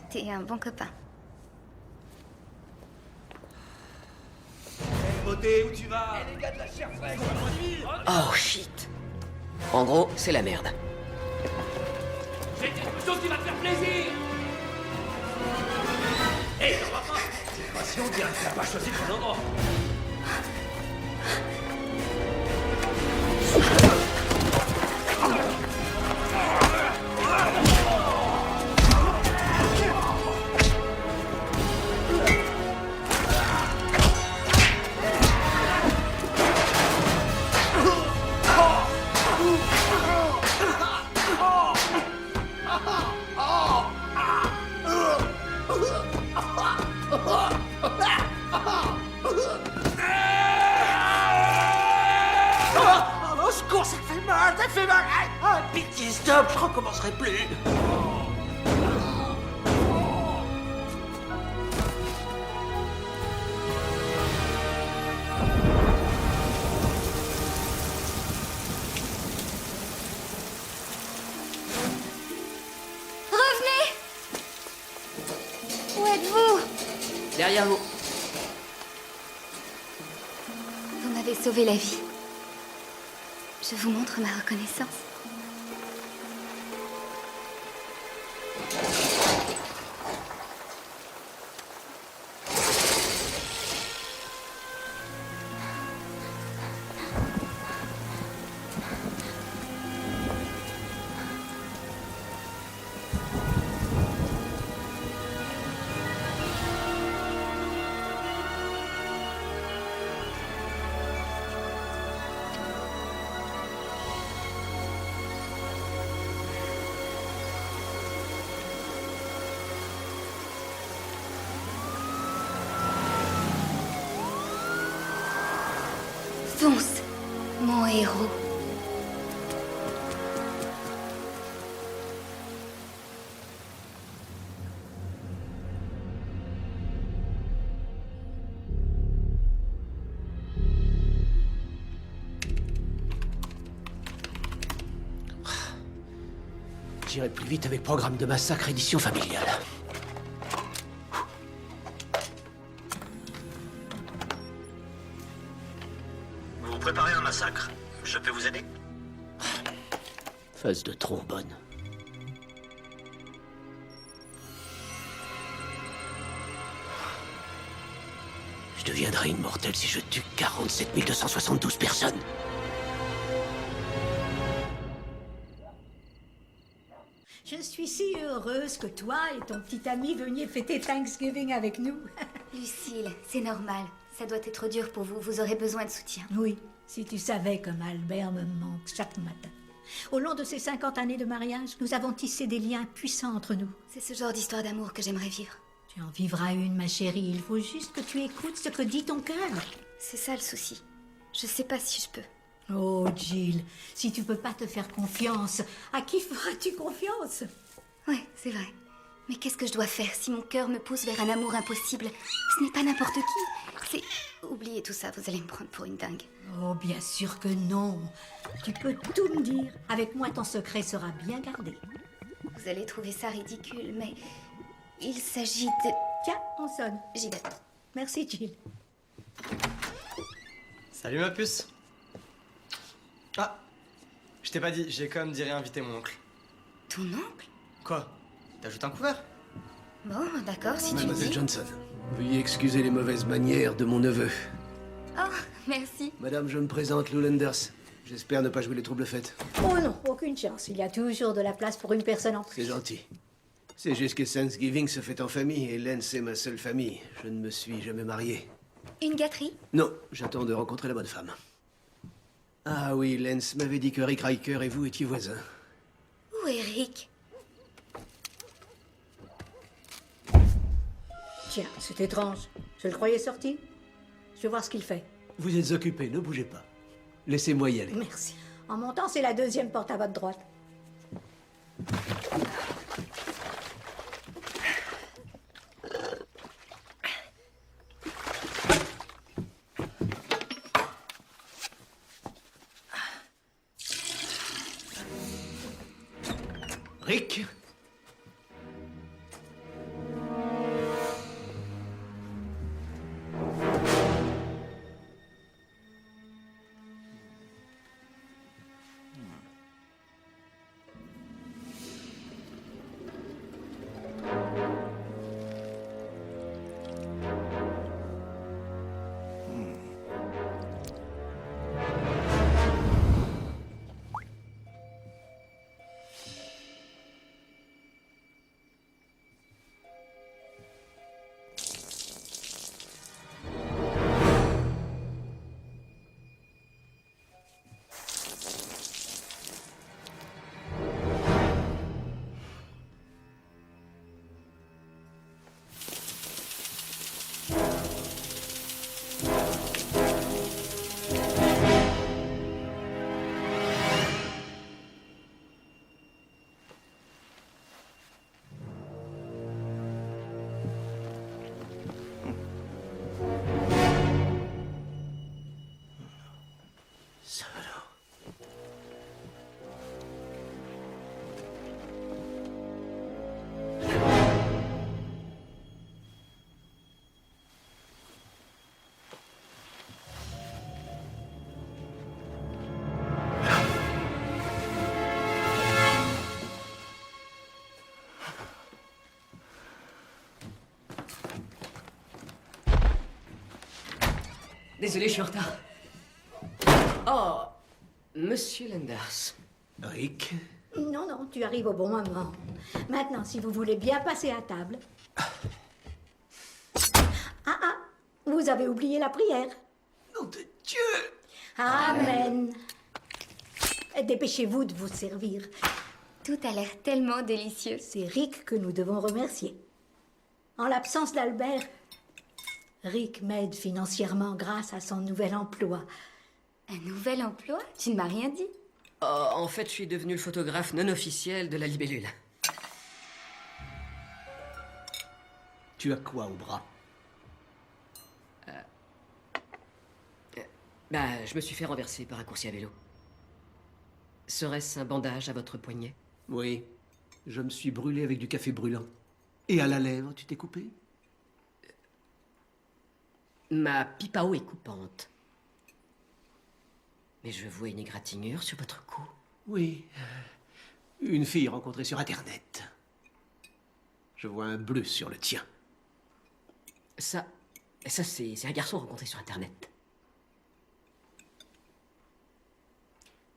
T'es un bon copain. Beauté, où tu vas? Les gars de la chair fraîche. Oh shit. En gros, c'est la merde. J'ai quelque chose qui va te faire plaisir. Hé, on va pas. Cette passion dirait que t'as pas choisi ton endroit. Au secours, ça fait mal, ça fait mal. Ah, pitié, stop, je recommencerai plus. Revenez! Où êtes-vous? Derrière vous. Vous m'avez sauvé la vie. Je vous montre ma reconnaissance. Fonce, mon héros. J'irai plus vite avec Programme de massacre édition familiale. Vous préparez un massacre. Je peux vous aider? Phase de trombone. Je deviendrai immortel si je tue 47 272 personnes. Je suis si heureuse que toi et ton petit ami veniez fêter Thanksgiving avec nous. Lucille, c'est normal. Ça doit être dur pour vous. Vous aurez besoin de soutien. Oui, si tu savais comme Albert me manque chaque matin. Au long de ces 50 années de mariage, nous avons tissé des liens puissants entre nous. C'est ce genre d'histoire d'amour que j'aimerais vivre. Tu en vivras une, ma chérie. Il faut juste que tu écoutes ce que dit ton cœur. C'est ça le souci. Je sais pas si je peux. Oh, Jill, si tu peux pas te faire confiance, à qui feras-tu confiance? Ouais, c'est vrai. Mais qu'est-ce que je dois faire si mon cœur me pousse vers un amour impossible? Ce n'est pas n'importe qui. C'est... Oubliez tout ça, vous allez me prendre pour une dingue. Oh, bien sûr que non. Tu peux tout me dire. Avec moi, ton secret sera bien gardé. Vous allez trouver ça ridicule, mais... il s'agit de... Tiens, on sonne. J'y vais. Merci, Jill. Salut ma puce. Ah, je t'ai pas dit, j'ai quand même dit réinviter mon oncle. Ton oncle? Quoi? T'ajoutes un couvert? Bon, d'accord, si tu le Mademoiselle dis. Johnson, veuillez excuser les mauvaises manières de mon neveu. Oh, merci. Madame, je me présente, Lou Landers. J'espère ne pas jouer les troubles fêtes. Oh non, aucune chance. Il y a toujours de la place pour une personne en plus. C'est gentil. C'est juste que Thanksgiving se fait en famille et Len, c'est ma seule famille. Je ne me suis jamais marié. Une gâterie? Non, j'attends de rencontrer la bonne femme. Ah oui, Lance m'avait dit que Rick Riker et vous étiez voisins. Où est Rick? Tiens, c'est étrange. Je le croyais sorti. Je vais voir ce qu'il fait. Vous êtes occupé, ne bougez pas. Laissez-moi y aller. Merci. En montant, c'est la deuxième porte à votre droite. Rick? Désolé, je suis en retard. Oh, Monsieur Landers. Rick? Non, non, tu arrives au bon moment. Maintenant, si vous voulez bien passer à table. Ah, vous avez oublié la prière. Nom de Dieu! Amen. Dépêchez-vous de vous servir. Tout a l'air tellement délicieux. C'est Rick que nous devons remercier. En l'absence d'Albert, Rick m'aide financièrement grâce à son nouvel emploi. Un nouvel emploi? Tu ne m'as rien dit. En fait, je suis devenu le photographe non officiel de la libellule. Tu as quoi au bras? Je me suis fait renverser par un coursier à vélo. Serait-ce un bandage à votre poignet? Oui. Je me suis brûlé avec du café brûlant. Et à la lèvre, tu t'es coupé? Ma pipe à eau est coupante. Mais je vois une égratignure sur votre cou. Oui. Une fille rencontrée sur Internet. Je vois un bleu sur le tien. Ça c'est un garçon rencontré sur Internet.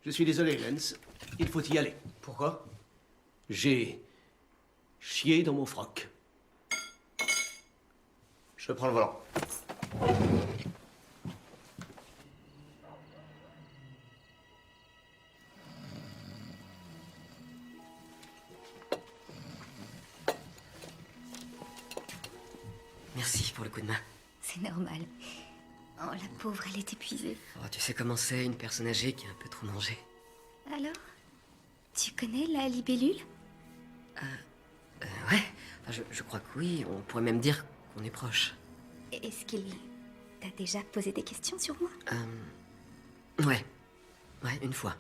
Je suis désolé, Lance. Il faut y aller. Pourquoi? J'ai chié dans mon froc. Je prends le volant. Merci pour le coup de main. C'est normal. Oh, la pauvre, elle est épuisée. Oh, tu sais comment c'est, une personne âgée qui a un peu trop mangé. Alors, tu connais la libellule? Ouais, enfin, je crois que oui. On pourrait même dire qu'on est proches. Est-ce qu'il t'a déjà posé des questions sur moi? Ouais, une fois.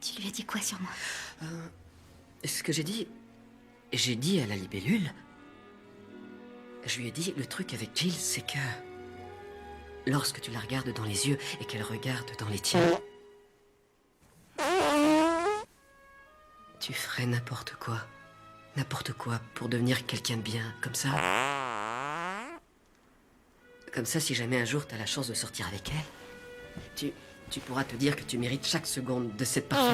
Tu lui as dit quoi sur moi? Ce que j'ai dit à la libellule, je lui ai dit, le truc avec Jill, c'est que lorsque tu la regardes dans les yeux et qu'elle regarde dans les tiens, tu ferais n'importe quoi pour devenir quelqu'un de bien, comme ça. Comme ça, si jamais un jour t'as la chance de sortir avec elle, tu pourras te dire que tu mérites chaque seconde de cette parfaite.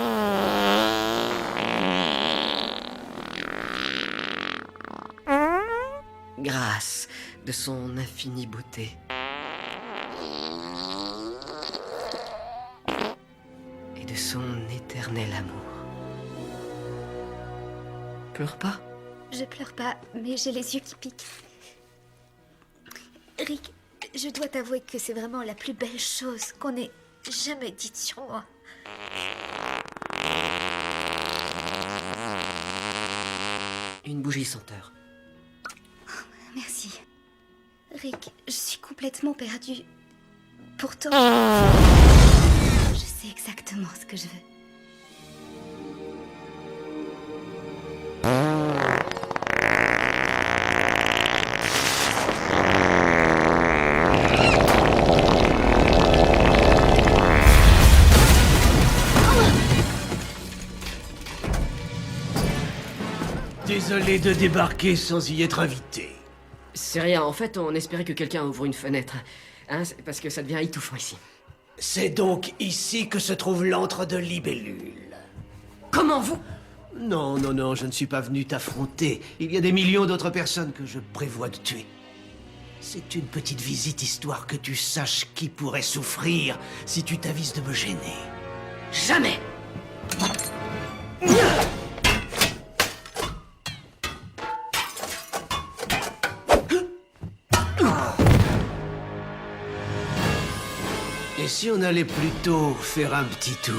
Grâce de son infinie beauté. Et de son éternel amour. Pleure pas. Je pleure pas, mais j'ai les yeux qui piquent. Rick, je dois t'avouer que c'est vraiment la plus belle chose qu'on ait jamais dite sur moi. Une bougie senteur. Merci. Rick, je suis complètement perdue. Pourtant, je sais exactement ce que je veux. Désolé de débarquer sans y être invité. C'est rien, en fait, on espérait que quelqu'un ouvre une fenêtre. Hein, parce que ça devient étouffant ici. C'est donc ici que se trouve l'antre de Libellule. Comment vous? Non, non, non, je ne suis pas venu t'affronter. Il y a des millions d'autres personnes que je prévois de tuer. C'est une petite visite histoire que tu saches qui pourrait souffrir si tu t'avises de me gêner. Jamais! Et si on allait plutôt faire un petit tour?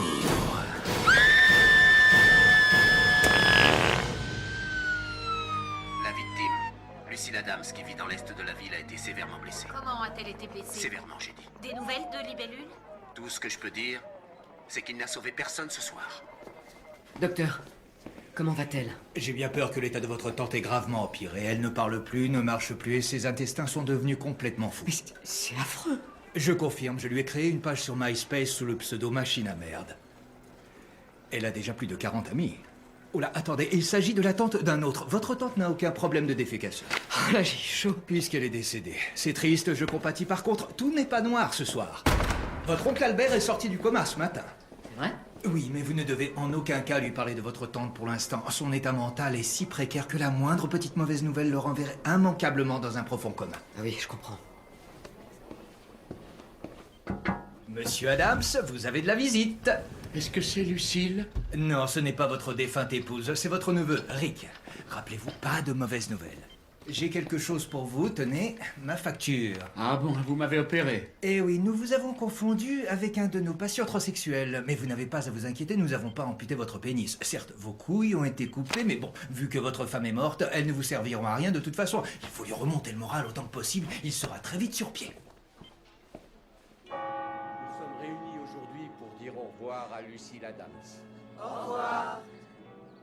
La victime, Lucille Adams, qui vit dans l'est de la ville, a été sévèrement blessée. Comment a-t-elle été blessée? Sévèrement, j'ai dit. Des nouvelles de Libellule? Tout ce que je peux dire, c'est qu'il n'a sauvé personne ce soir. Docteur, comment va-t-elle? J'ai bien peur que l'état de votre tante ait gravement empiré. Elle ne parle plus, ne marche plus et ses intestins sont devenus complètement fous. Mais c'est affreux. Je confirme, je lui ai créé une page sur MySpace sous le pseudo Machine à merde. Elle a déjà plus de 40 amis. Oh là, attendez, il s'agit de la tante d'un autre. Votre tante n'a aucun problème de défécation. Oh là, j'ai chaud. Puisqu'elle est décédée. C'est triste, je compatis. Par contre, tout n'est pas noir ce soir. Votre oncle Albert est sorti du coma ce matin. C'est vrai? Oui, mais vous ne devez en aucun cas lui parler de votre tante pour l'instant. Son état mental est si précaire que la moindre petite mauvaise nouvelle le renverrait immanquablement dans un profond coma. Ah oui, je comprends. Monsieur Adams, vous avez de la visite. Est-ce que c'est Lucille? Non, ce n'est pas votre défunte épouse, c'est votre neveu, Rick. Rappelez-vous, pas de mauvaises nouvelles. J'ai quelque chose pour vous, tenez, ma facture. Ah bon, vous m'avez opéré. Eh oui, nous vous avons confondu avec un de nos patients transsexuels. Mais vous n'avez pas à vous inquiéter, nous n'avons pas amputé votre pénis. Certes, vos couilles ont été coupées, mais bon, vu que votre femme est morte, elles ne vous serviront à rien de toute façon. Il faut lui remonter le moral autant que possible, il sera très vite sur pied. Nous sommes réunis aujourd'hui pour dire au revoir à Lucille Adams. Au revoir.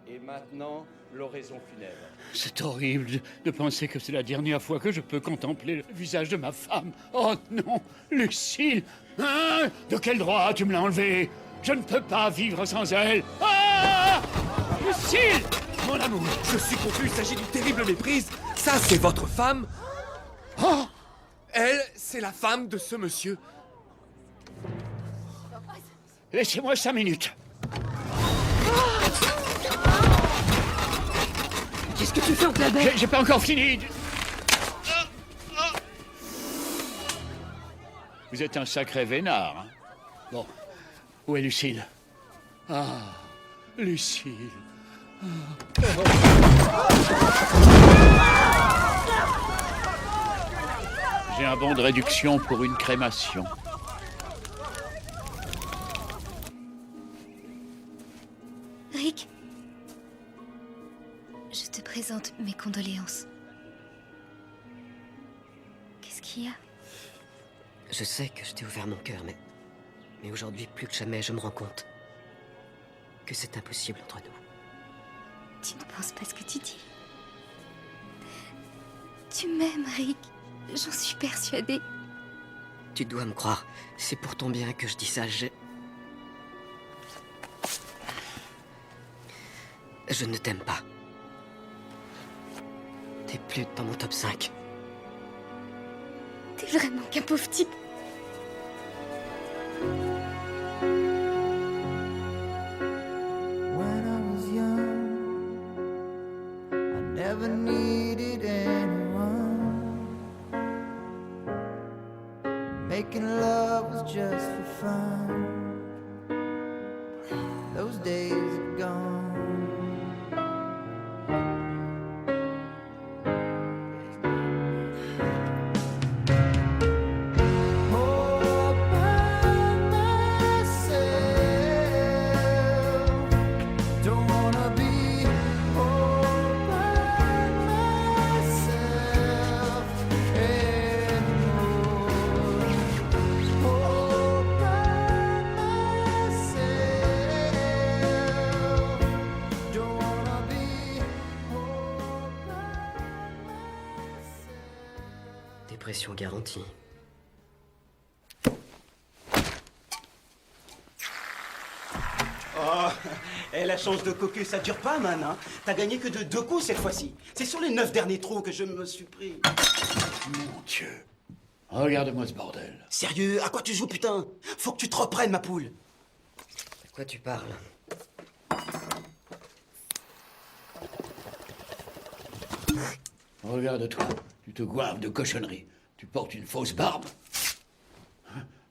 Et maintenant, l'oraison funèbre. C'est horrible de penser que c'est la dernière fois que je peux contempler le visage de ma femme. Oh non, Lucille! Hein? De quel droit tu me l'as enlevée? Je ne peux pas vivre sans elle. Ah! Lucille! Mon amour! Je suis confus, il s'agit d'une terrible méprise. Ça, c'est votre femme? Oh! Elle, c'est la femme de ce monsieur. Laissez-moi 5 minutes. Qu'est-ce que tu fais, oncle Albert? J'ai pas encore fini. Vous êtes un sacré vénard. Hein? Bon, où est Lucille? Ah, Lucille. J'ai un bon de réduction pour une crémation. Rick, je te présente mes condoléances. Qu'est-ce qu'il y a? Je sais que je t'ai ouvert mon cœur, mais aujourd'hui, plus que jamais, je me rends compte que c'est impossible entre nous. Tu ne penses pas ce que tu dis? Tu m'aimes, Rick. J'en suis persuadée. Tu dois me croire. C'est pour ton bien que je dis ça. Je ne t'aime pas. T'es plus dans mon top 5. T'es vraiment qu'un pauvre type. When I was young, I never needed anyone. Making love was just for fun. Those days are gone. Don't wanna be all by Pression garantie. Oh, et la chance de cocu, ça dure pas, man, hein. T'as gagné que de 2 coups cette fois-ci. C'est sur les 9 derniers trous que je me suis pris. Mon Dieu. Regarde-moi ce bordel. Sérieux, à quoi tu joues, putain? Faut que tu te reprennes, ma poule. De quoi tu parles? Regarde-toi. Tu te goinves de cochonneries. Tu portes une fausse barbe.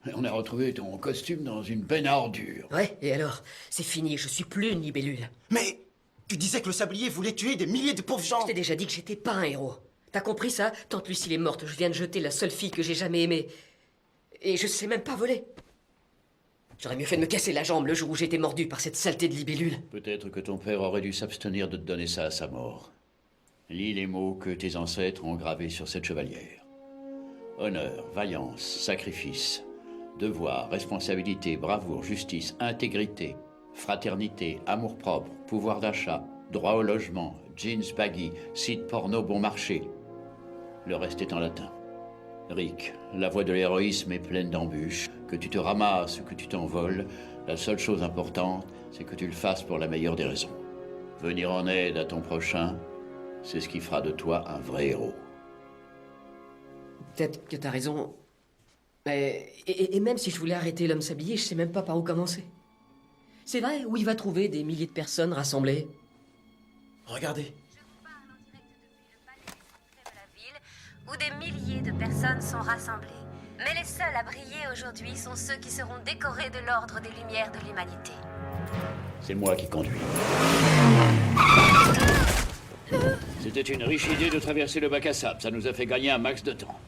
Et on a retrouvé ton costume dans une benne à ordures. Ouais, et alors? C'est fini, je suis plus une libellule. Mais tu disais que le sablier voulait tuer des milliers de pauvres gens. Je t'ai déjà dit que j'étais pas un héros. T'as compris ça? Tante Lucille est morte, je viens de jeter la seule fille que j'ai jamais aimée. Et je sais même pas voler. J'aurais mieux fait de me casser la jambe le jour où j'ai été mordu par cette saleté de libellule. Peut-être que ton père aurait dû s'abstenir de te donner ça à sa mort. Lis les mots que tes ancêtres ont gravés sur cette chevalière. Honneur, vaillance, sacrifice, devoir, responsabilité, bravoure, justice, intégrité, fraternité, amour-propre, pouvoir d'achat, droit au logement, jeans baggy, site porno bon marché. Le reste est en latin. Rick, la voie de l'héroïsme est pleine d'embûches. Que tu te ramasses ou que tu t'envoles, la seule chose importante, c'est que tu le fasses pour la meilleure des raisons. Venir en aide à ton prochain, c'est ce qui fera de toi un vrai héros. Peut-être que t'as raison. Mais, et même si je voulais arrêter l'homme sablier, je sais même pas par où commencer. C'est vrai, où il va trouver des milliers de personnes rassemblées? Regardez. Où des milliers de personnes sont rassemblées. Mais les seuls à briller aujourd'hui sont ceux qui seront décorés de l'ordre des Lumières de l'Humanité. C'est moi qui conduis. C'était une riche idée de traverser le bac à sable. Ça nous a fait gagner un max de temps.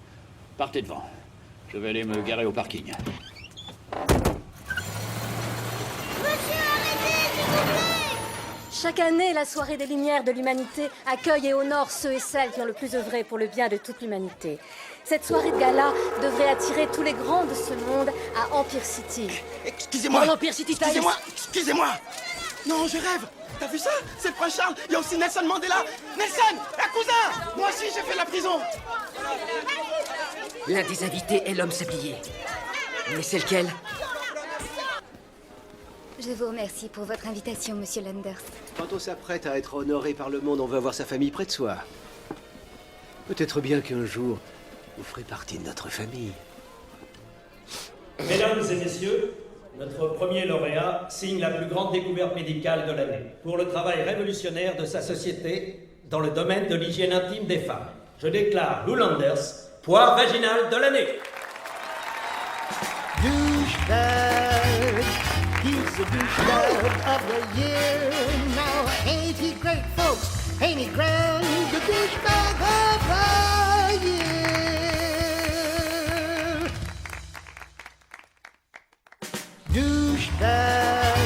Partez devant. Je vais aller me garer au parking. Chaque année, la soirée des Lumières de l'Humanité accueille et honore ceux et celles qui ont le plus œuvré pour le bien de toute l'humanité. Cette soirée de gala devrait attirer tous les grands de ce monde à Empire City. Excusez-moi. Pour l'Empire City Times. Excusez-moi. Non, je rêve. T'as vu ça? C'est le prince Charles. Il y a aussi Nelson Mandela. Nelson, un cousin. Moi aussi, j'ai fait la prison. L'un des invités est l'homme sablier. Mais c'est lequel? Je vous remercie pour votre invitation, monsieur Landers. Quand on s'apprête à être honoré par le monde, on veut avoir sa famille près de soi. Peut-être bien qu'un jour, vous ferez partie de notre famille. Mesdames et messieurs, notre premier lauréat signe la plus grande découverte médicale de l'année pour le travail révolutionnaire de sa société dans le domaine de l'hygiène intime des femmes. Je déclare Lou Landers, poire vaginale de l'année. Douchebag, he's the douchebag of the year. Now ain't he great, folks? Ain't he grand? The douchebag of the year. Douchebag,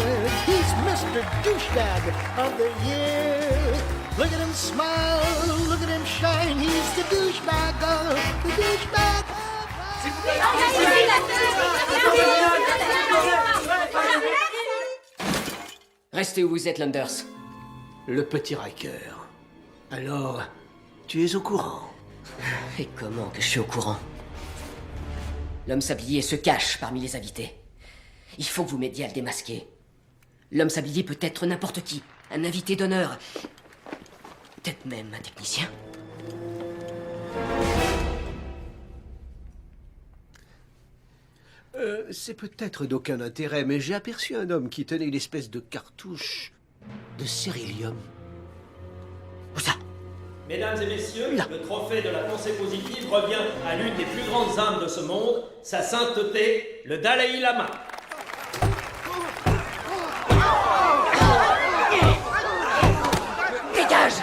he's Mr. Douchebag of the year. Look at him smile, look at him shine. He's the douchebag of the douchebag. Restez où vous êtes, Landers. Le petit Riker. Alors, tu es au courant? Et comment que je suis au courant? L'homme sablier se cache parmi les invités. Il faut que vous m'aidiez à le démasquer. L'homme sablier peut être n'importe qui. Un invité d'honneur. Peut-être même un technicien. C'est peut-être d'aucun intérêt, mais j'ai aperçu un homme qui tenait une espèce de cartouche de cérélium. Où ça? Mesdames et messieurs, le trophée de la pensée positive revient à l'une des plus grandes âmes de ce monde, sa sainteté, le Dalai Lama. Dégage!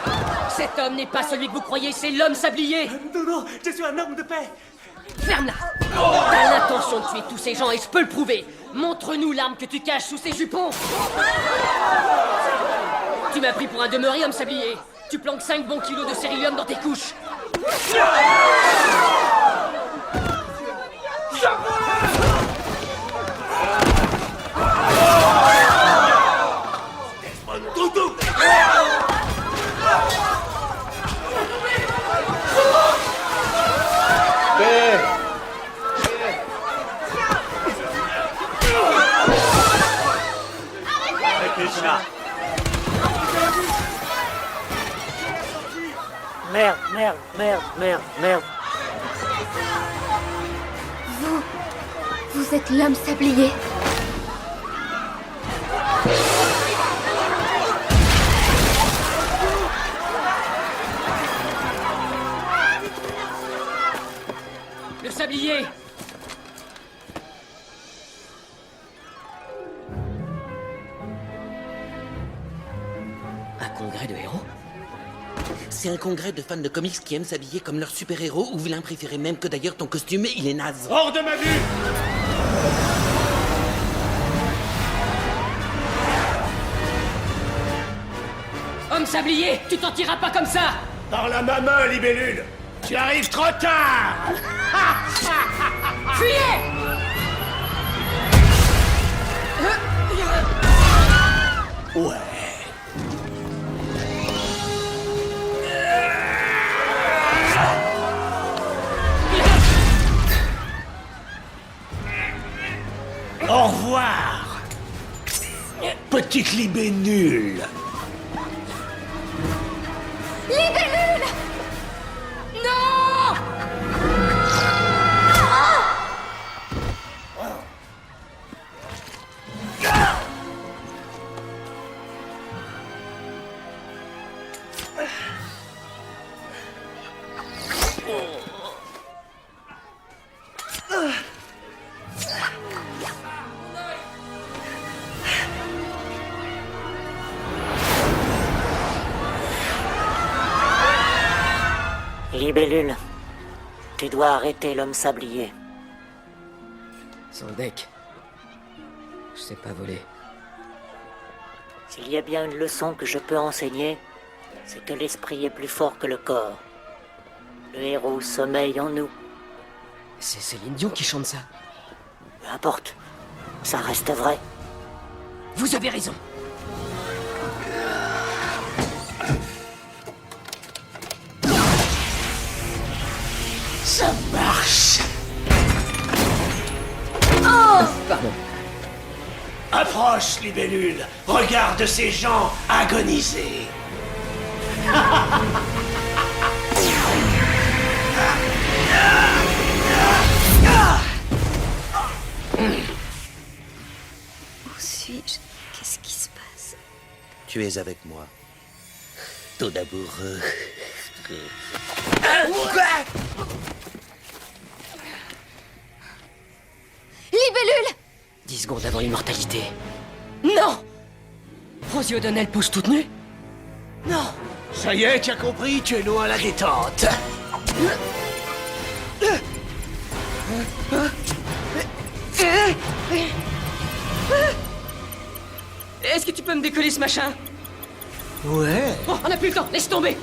Cet homme n'est pas celui que vous croyez, c'est l'homme sablier! Non, je suis un homme de paix. Ferme-la! T'as l'intention de tuer tous ces gens et je peux le prouver! Montre-nous l'arme que tu caches sous ces jupons! Tu m'as pris pour un demeuré, homme sablier! Tu planques 5 bons kilos de cérélium dans tes couches! chat. Merde, merde, merde, merde, merde. Vous êtes l'homme sablier. Le sablier! Un congrès de héros? C'est un congrès de fans de comics qui aiment s'habiller comme leurs super-héros ou vilains préférés, même que d'ailleurs ton costume, il est naze. Hors de ma vue! Homme sablier, tu t'en tireras pas comme ça! Par la main, libellule! Tu arrives trop tard! Fuyez! Ouais. Au revoir, petite libellule. Libellule! Non! Libellule, tu dois arrêter l'homme sablier. Sans deck. Je sais pas voler. S'il y a bien une leçon que je peux enseigner, c'est que l'esprit est plus fort que le corps. Le héros sommeille en nous. C'est Céline Dion qui chante ça. Peu importe, ça reste vrai. Vous avez raison. Ça marche. Oh! Pardon. Approche, libellule. Regarde ces gens agoniser. Où suis-je? Qu'est-ce qui se passe? Tu es avec moi. Ton amoureux. Libellule! 10 secondes avant l'immortalité. Non! Rosie O'Donnell pose toute nue? Non! Ça y est, tu as compris, tu es loin à la détente. Est-ce que tu peux me décoller ce machin? Ouais. Oh, on n'a plus le temps, laisse tomber!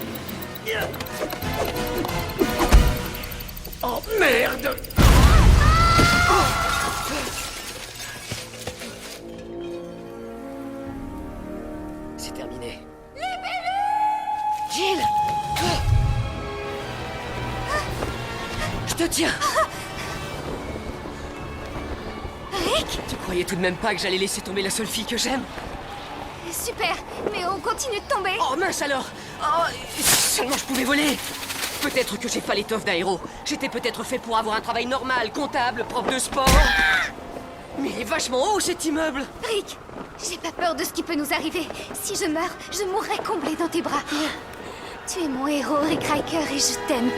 Oh merde! C'est terminé. Jill! Je te tiens! Rick! Tu croyais tout de même pas que j'allais laisser tomber la seule fille que j'aime? Super! Mais on continue de tomber! Oh mince alors! Oh, seulement je pouvais voler! Peut-être que j'ai pas l'étoffe d'un héros. J'étais peut-être fait pour avoir un travail normal, comptable, prof de sport. Mais il est vachement haut cet immeuble! Rick! J'ai pas peur de ce qui peut nous arriver. Si je meurs, je mourrai comblée dans tes bras. Tu es mon héros, Rick Riker, et je t'aime.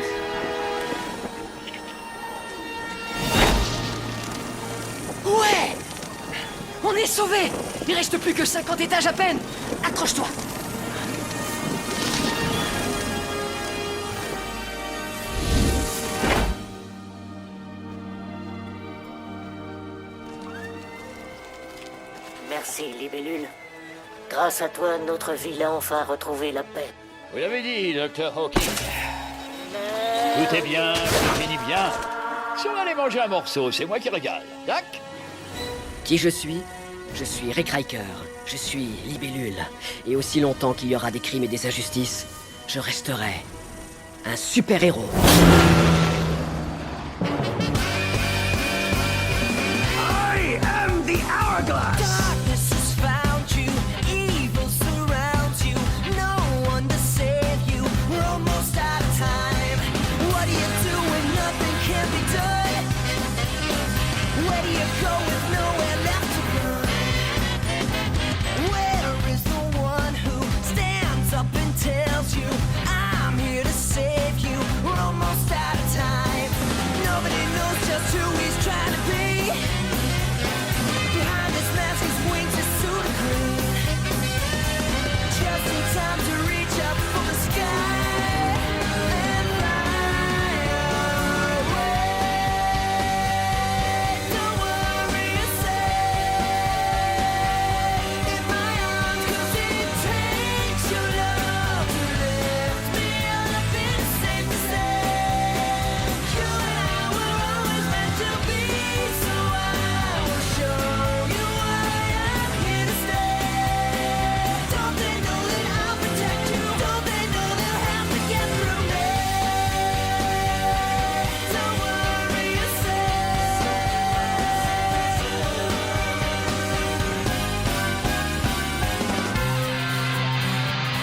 Ouais! On est sauvés! Il reste plus que 50 étages à peine! Accroche-toi! Merci, Libellule. Grâce à toi, notre ville a enfin retrouvé la paix. Vous l'avez dit, Dr. Hawking. Tout est bien, tout finit bien. Si on allait manger un morceau, c'est moi qui régale. Tac? Qui je suis? Je suis Rick Riker. Je suis Libellule. Et aussi longtemps qu'il y aura des crimes et des injustices, je resterai un super-héros. I am the Hourglass! Darkness has found you, you go with nowhere left to run? Where is the one who stands up and tells you, I'm here to save you? We're almost out of time. Nobody knows just who he's trying to be. Behind his mask, his wings, his suit of green. Just in time to reach up for the sky.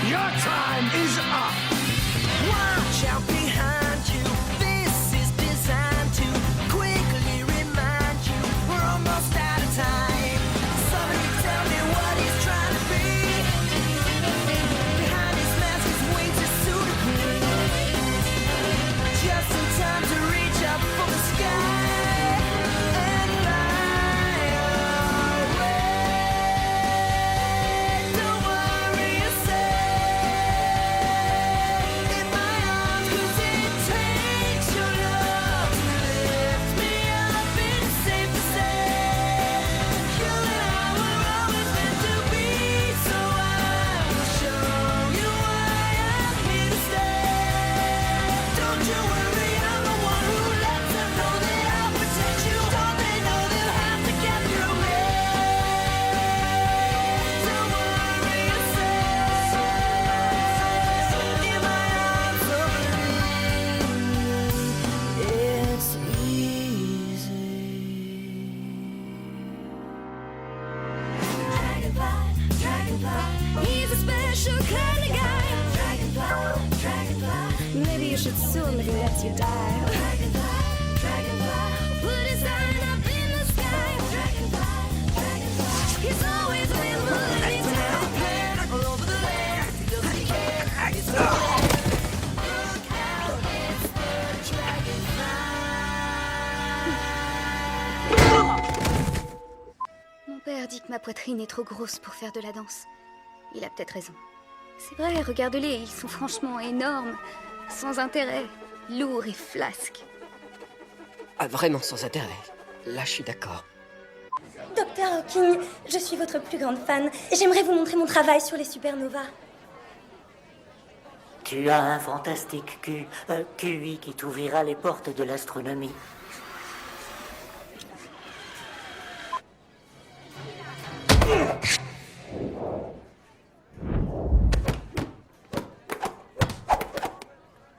Your time is up. Watch out behind you. This is designed to quickly remind you we're almost out of time. Somebody tell me what he's trying to be. Behind his mask, his wings, his suit of green. Just in time to reach up for the sky and fly away. Don't worry yourself. In my arms, 'cause it takes your love to lift me up. It's safe to say, you and I were always meant to be. So I will show you why I'm here to stay. Don't you worry, I'm the one who lets them know that I'll protect you. Don't they know they'll have to get through me? Don't worry yourself. In my arms, so believe it's easy. Dragonfly, he's a special kind of guy. Dragonfly, maybe you should sue him if he lets you die. Dragonfly, put his sign up in the sky. Dragonfly, he's always available anytime. All over the land, he doesn't care. It's all right. Look out, it's the dragonfly. Mon père dit que ma poitrine est trop grosse pour faire de la danse. Il a peut-être raison. C'est vrai, regarde-les, ils sont franchement énormes, sans intérêt, lourds et flasques. Ah, vraiment sans intérêt. Là, je suis d'accord. Docteur Hawking, je suis votre plus grande fan. J'aimerais vous montrer mon travail sur les supernovas. Tu as un fantastique QI qui t'ouvrira les portes de l'astronomie.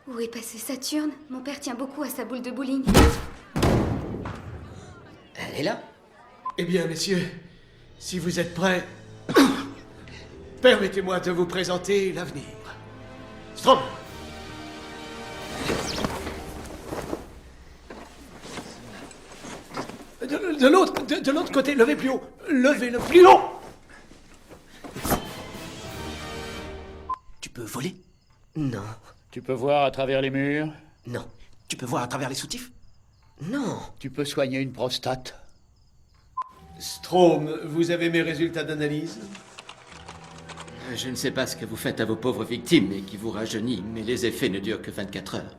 Où est passé Saturne? Mon père tient beaucoup à sa boule de bowling. Elle est là? Eh bien, messieurs, si vous êtes prêts, permettez-moi de vous présenter l'avenir. Strom! De l'autre côté, levez plus haut. Levez-le plus haut. Tu peux voler? Non. Tu peux voir à travers les murs? Non. Tu peux voir à travers les soutifs? Non. Tu peux soigner une prostate? Strom, vous avez mes résultats d'analyse? Je ne sais pas ce que vous faites à vos pauvres victimes et qui vous rajeunit, mais les effets ne durent que 24 heures.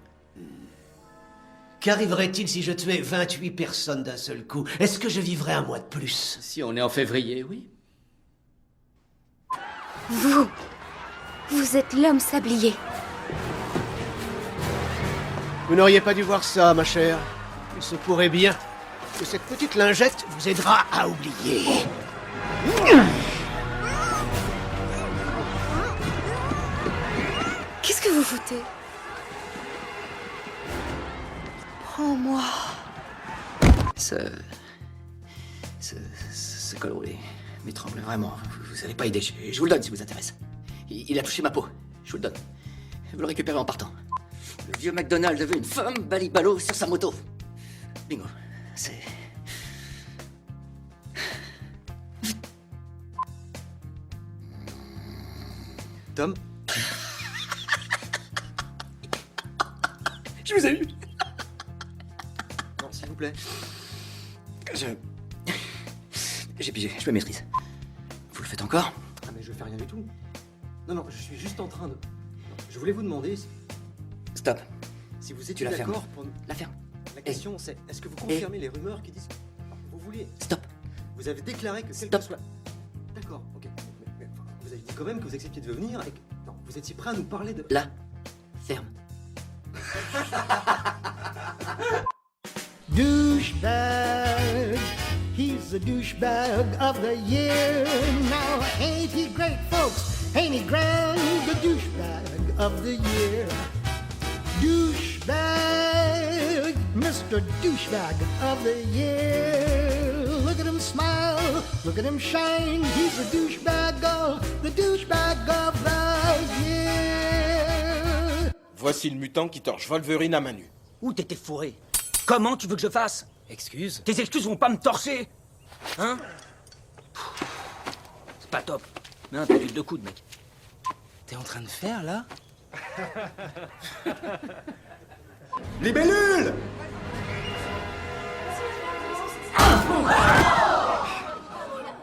Qu'arriverait-il si je tuais 28 personnes d'un seul coup? Est-ce que je vivrais un mois de plus? Si on est en février, oui. Vous êtes l'homme sablier. Vous n'auriez pas dû voir ça, ma chère. Il se pourrait bien que cette petite lingette vous aidera à oublier. Qu'est-ce que vous foutez? Prends-moi. Ce col roulé m'étrangle vraiment. Vous n'allez pas aider. Je vous le donne si vous intéresse. Il a touché ma peau. Je vous le donne. Vous le récupérez en partant. Le vieux McDonald veut une femme balibalo sur sa moto. Bingo. Tom? Je vous ai eu. Non, s'il vous plaît. J'ai pigé, je me maîtrise. Vous le faites encore? Ah, mais je fais rien du tout. Non, non, je suis juste en train de... Je voulais vous demander Stop. si vous Tu étiez la fermes. d'accord pour... La ferme. La question, c'est est-ce que vous confirmez les rumeurs qui disent... Vous voulez... Stop. Vous avez déclaré que quel que soit... D'accord, ok. Enfin, vous avez dit quand même que vous acceptiez de venir et que... Non, vous étiez prêt à nous parler de... La ferme. Douchebag, he's the douchebag of the year. Now, ain't he great, folks? Ain't he grand? The douchebag of the year. Douchebag, Mr. Douchebag of the year. Look at him smile, look at him shine. He's the douchebag of the year. Voici le mutant qui torche Wolverine à main nue. Où t'étais fourré? Comment tu veux que je fasse? Excuse? Tes excuses vont pas me torcher? Hein? C'est pas top. Mets un peu d'huile de coude, mec. T'es en train de faire, là? Libellule!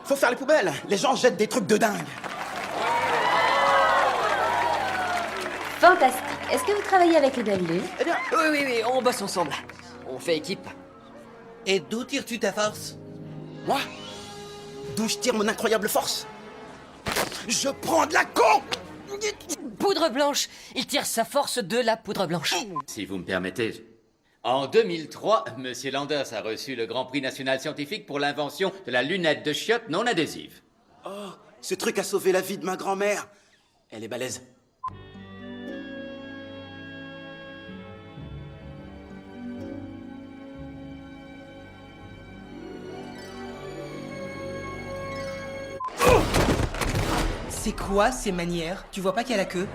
Faut faire les poubelles. Les gens jettent des trucs de dingue. Fantastique. Est-ce que vous travaillez avec les Libellules? Eh bien, oui, on bosse ensemble. On fait équipe. Et d'où tires-tu ta force? Moi? D'où je tire mon incroyable force? Je prends de la con! Poudre blanche. Il tire sa force de la poudre blanche. Si vous me permettez. En 2003, Monsieur Landers a reçu le Grand Prix national scientifique pour l'invention de la lunette de chiottes non adhésive. Oh, ce truc a sauvé la vie de ma grand-mère. Elle est balèze. C'est quoi ces manières? Tu vois pas qu'il y a la queue?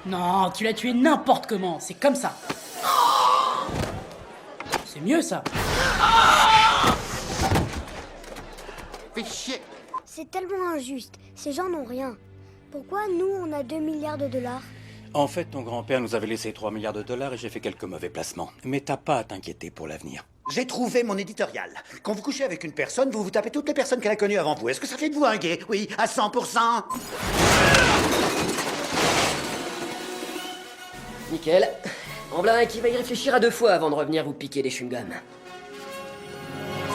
Non, tu l'as tué n'importe comment, c'est comme ça. C'est mieux ça. Fais chier. C'est tellement injuste. Ces gens n'ont rien. Pourquoi nous, on a 2 milliards de dollars? En fait, ton grand-père nous avait laissé 3 milliards de dollars et j'ai fait quelques mauvais placements. Mais t'as pas à t'inquiéter pour l'avenir. J'ai trouvé mon éditorial. Quand vous couchez avec une personne, vous vous tapez toutes les personnes qu'elle a connues avant vous. Est-ce que ça fait de vous un gay? Oui, à 100%. Nickel. Amblin qui va y réfléchir à 2 fois avant de revenir vous piquer des chewing-gums.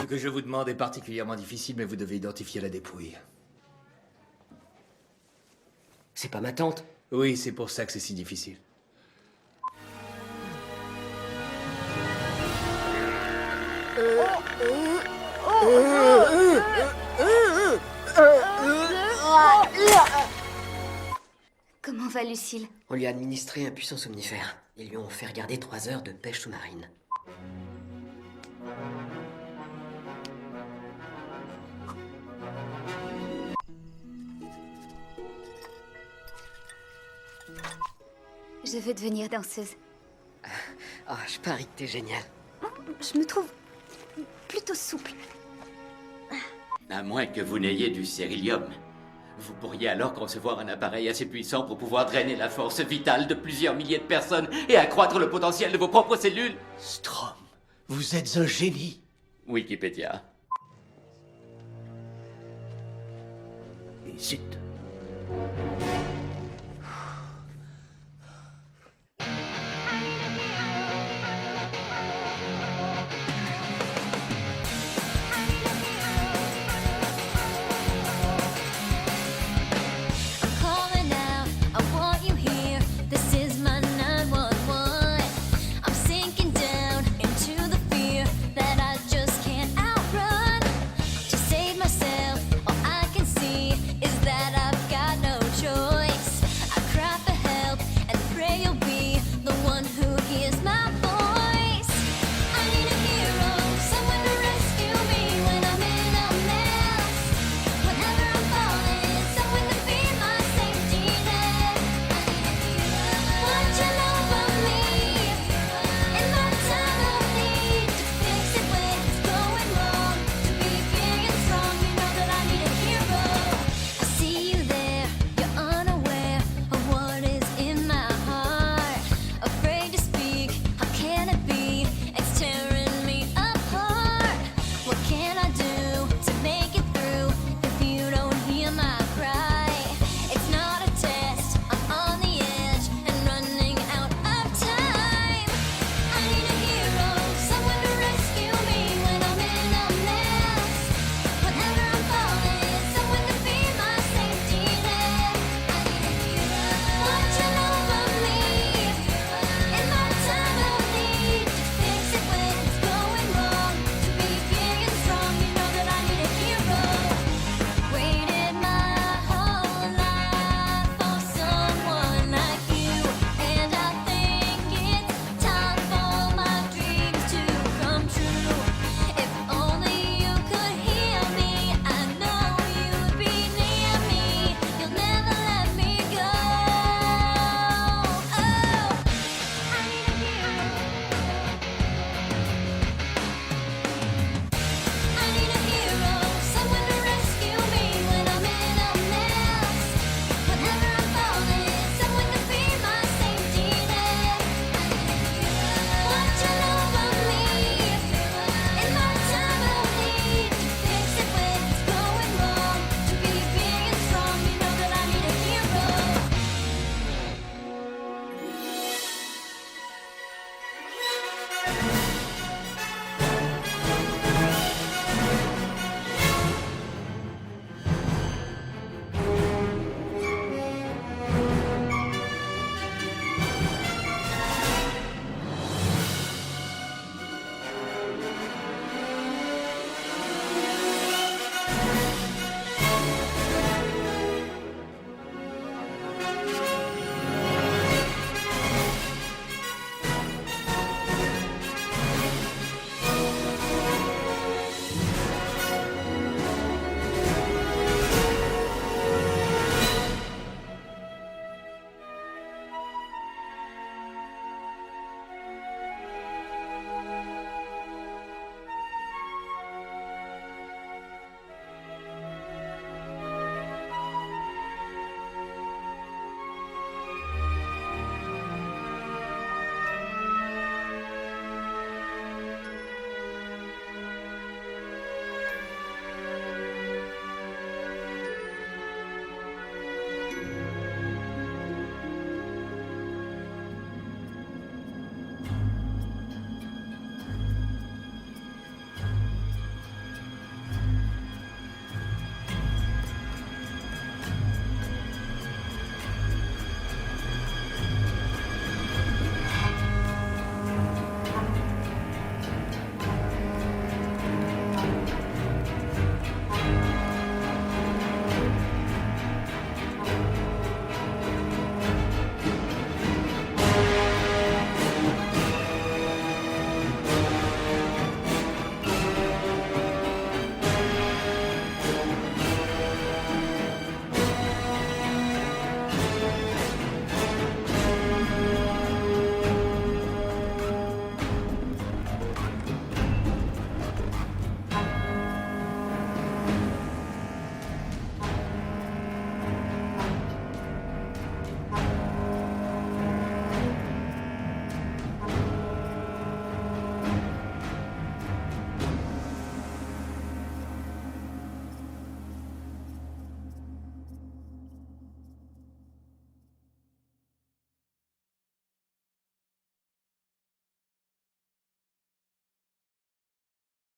Ce que je vous demande est particulièrement difficile, mais vous devez identifier la dépouille. C'est pas ma tante. Oui, c'est pour ça que c'est si difficile. Comment va Lucille? On lui a administré un puissant somnifère. Ils lui ont fait regarder 3 heures de pêche sous-marine. Je veux devenir danseuse. Ah, je parie que t'es génial. Je me trouve plutôt souple. À moins que vous n'ayez du sérilium. Vous pourriez alors concevoir un appareil assez puissant pour pouvoir drainer la force vitale de plusieurs milliers de personnes et accroître le potentiel de vos propres cellules. Strom, vous êtes un génie. Wikipédia. Et zut.